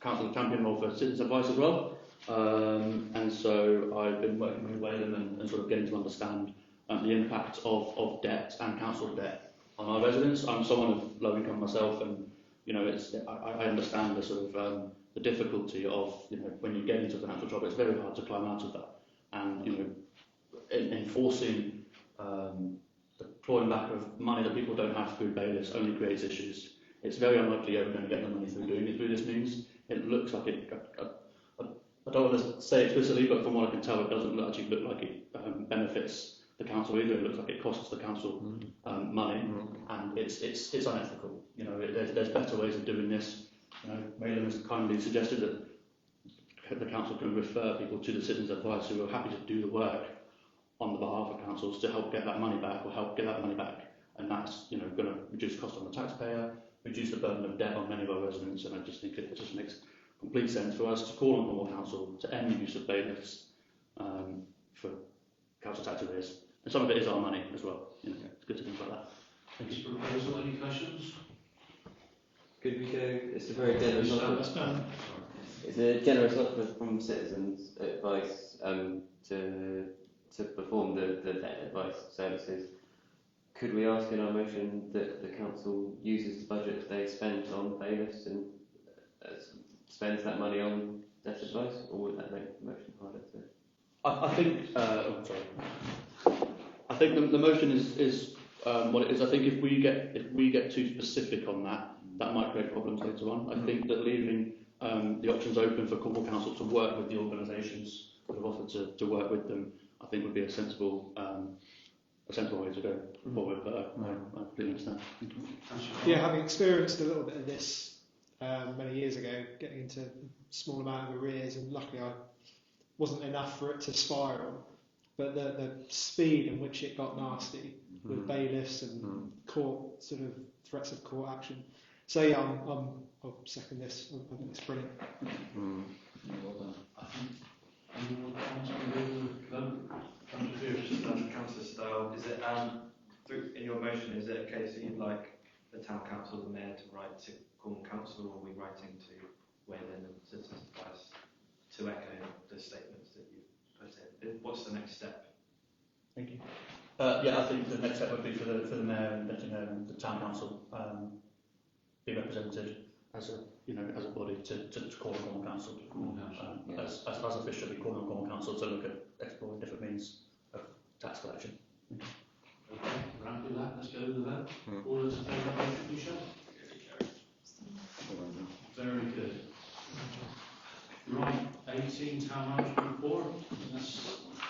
council champion role for citizens' advice as well. And so I've been working with Wayland and sort of getting to understand the impact of debt and council debt on our residents. I'm someone of low income myself, and you know, I understand the sort of the difficulty of, you know, when you get into financial trouble, it's very hard to climb out of that. And you know, enforcing the clawing back of money that people don't have through bailiffs only creates issues. It's very unlikely you're ever going to get the money through doing it through this means. It looks like it. I don't want to say explicitly, but from what I can tell, it doesn't actually look like it benefits the council either. It looks like it costs the council money, and it's unethical. You know, there's better ways of doing this. Malin has kindly suggested that the council can refer people to the citizens' advice who are happy to do the work on the behalf of councils to help get that money back or help get that money back. And that's going to reduce cost on the taxpayer, reduce the burden of debt on many of our residents, and I just think it just makes complete sense for us to call on Cornwall Council to end the use of bailiffs for council tax arrears. And some of it is our money as well. It's good to think about that. Thank you. Proposal, any questions? Could we go? It's a very generous offer. It's a generous offer from citizens' advice to perform the debt advice services. Could we ask in our motion that the council uses the budget they spent on bailiffs and spends that money on debt advice, or would that make the motion harder to? I think the motion is what it is. I think if we get too specific on that might create problems later on. I think that leaving the options open for Cornwall Council to work with the organisations that have offered to work with them, I think would be a sensible way to go forward. But I completely understand. Yeah, having experienced a little bit of this many years ago, getting into a small amount of arrears, and luckily I wasn't enough for it to spiral. But the speed in which it got nasty with bailiffs and court sort of threats of court action. So yeah, I'll second this. I think it's brilliant. Well done. I think anyone Councillor Style, is it in your motion? Is it a case that you'd like the town council, the mayor, to write to Cornwall Council, or are we writing to Wayland and citizens' advice to echo the statements that you put in? What's the next step? Thank you. I think the next step would be for the mayor and deputy mayor and the town council be represented as a body to call on Cornwall Council, as officially call on Cornwall Council to look at exploring different means of tax collection. Okay, we're happy with that. Let's go to the vote. All those in favour of the contribution? Very good. Right, 18 town management report.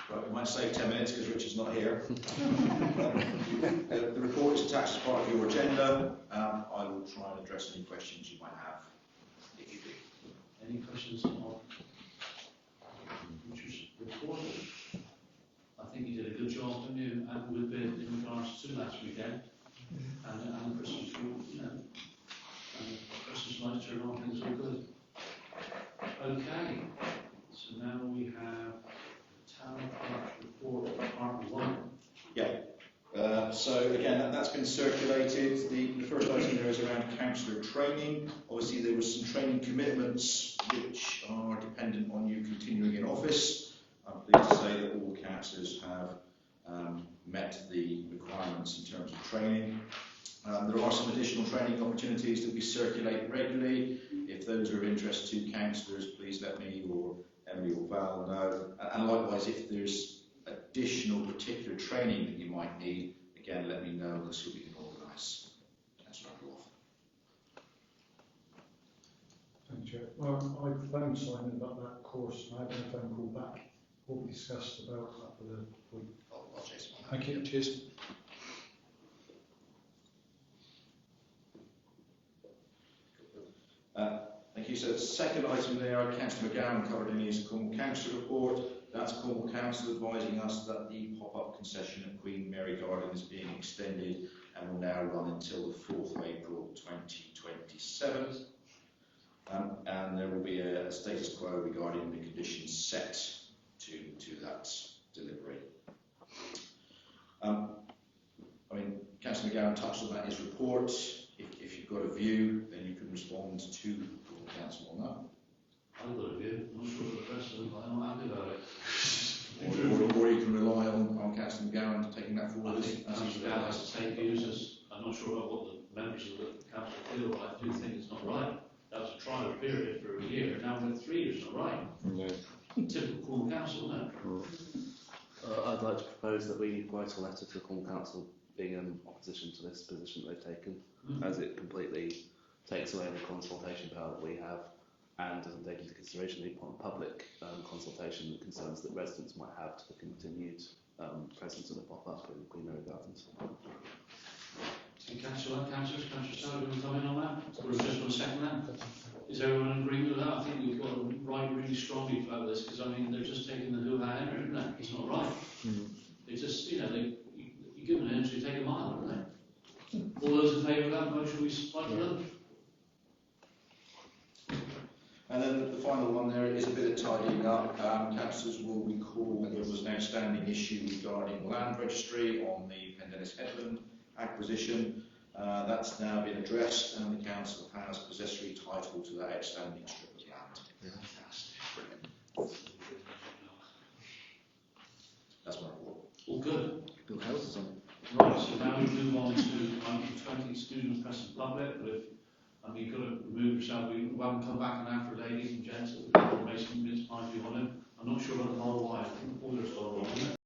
Right, we might save 10 minutes because Richard's not here. The report is attached as part of your agenda. I will try and address any questions you might have, if you do. Any questions on Richard's report? I think you did a good job, didn't you, with in regards to last weekend and the Christmas, and Christmas lights are on, things are good. Okay, so now we have town clerk report, part 1. Yeah. So again, that's been circulated. The first item there is around councillor training. Obviously, there were some training commitments which are dependent on you continuing in office. I'm pleased to say that all councillors have met the requirements in terms of training. There are some additional training opportunities that we circulate regularly. If those are of interest to councillors, please let me or Emily or Val know. And likewise, if there's additional particular training that you might need, again, let me know so we can organise. Councillor Roth. Thank you, Chair. I phoned Simon about that course, and I had a phone call back. What we discussed about that for the week. I'll chase one. Thank you. Cheers. Thank you. So the second item there, Councillor McGowan covered in his Cornwall Council report. That's Cornwall Council advising us that the pop-up concession at Queen Mary Garden is being extended and will now run until the 4th of April 2027. And there will be a status quo regarding the conditions set to that delivery. Councillor McGowan touched on that in his report. If you've got a view, then you can respond to the council on that. I've got a view. I'm not sure of the precedent, but I'm not happy about it. or you can rely on Councillor McGowan taking that forward. I think Councillor McGowan has to take views as I'm not sure about what the members of the council feel, but I do think it's not right. That was a trial period for a year, now we're at 3 years, not right. No. Typical Cornwall Council, isn't it? I'd like to propose that we write a letter to the Cornwall Council being in opposition to this position they've taken, as it completely takes away the consultation power that we have and doesn't take into consideration the public consultation and concerns that residents might have to the continued presence of the pop-up in Queen Mary Gardens. Councillor Sally, will you come in on that? Or just want to second that? Is everyone in agreement with that? I think we've got to write really strongly about this, because I mean, they're just taking the hoo-ha in, isn't it? It's not right. They just, you give them an inch, they take a mile, don't they? All those in favour of that motion, we strike for them? And then the final one there is a bit of tidying up. Councillors will recall there was an outstanding issue regarding land registry on the Pendennis Headland acquisition. That's now been addressed, and the council has possessory title to that outstanding strip of land. Fantastic. That's my report. All good. Build houses on it. Right, so now we move on to item 20, student press and public. But if you've got to remove yourself, we haven't come back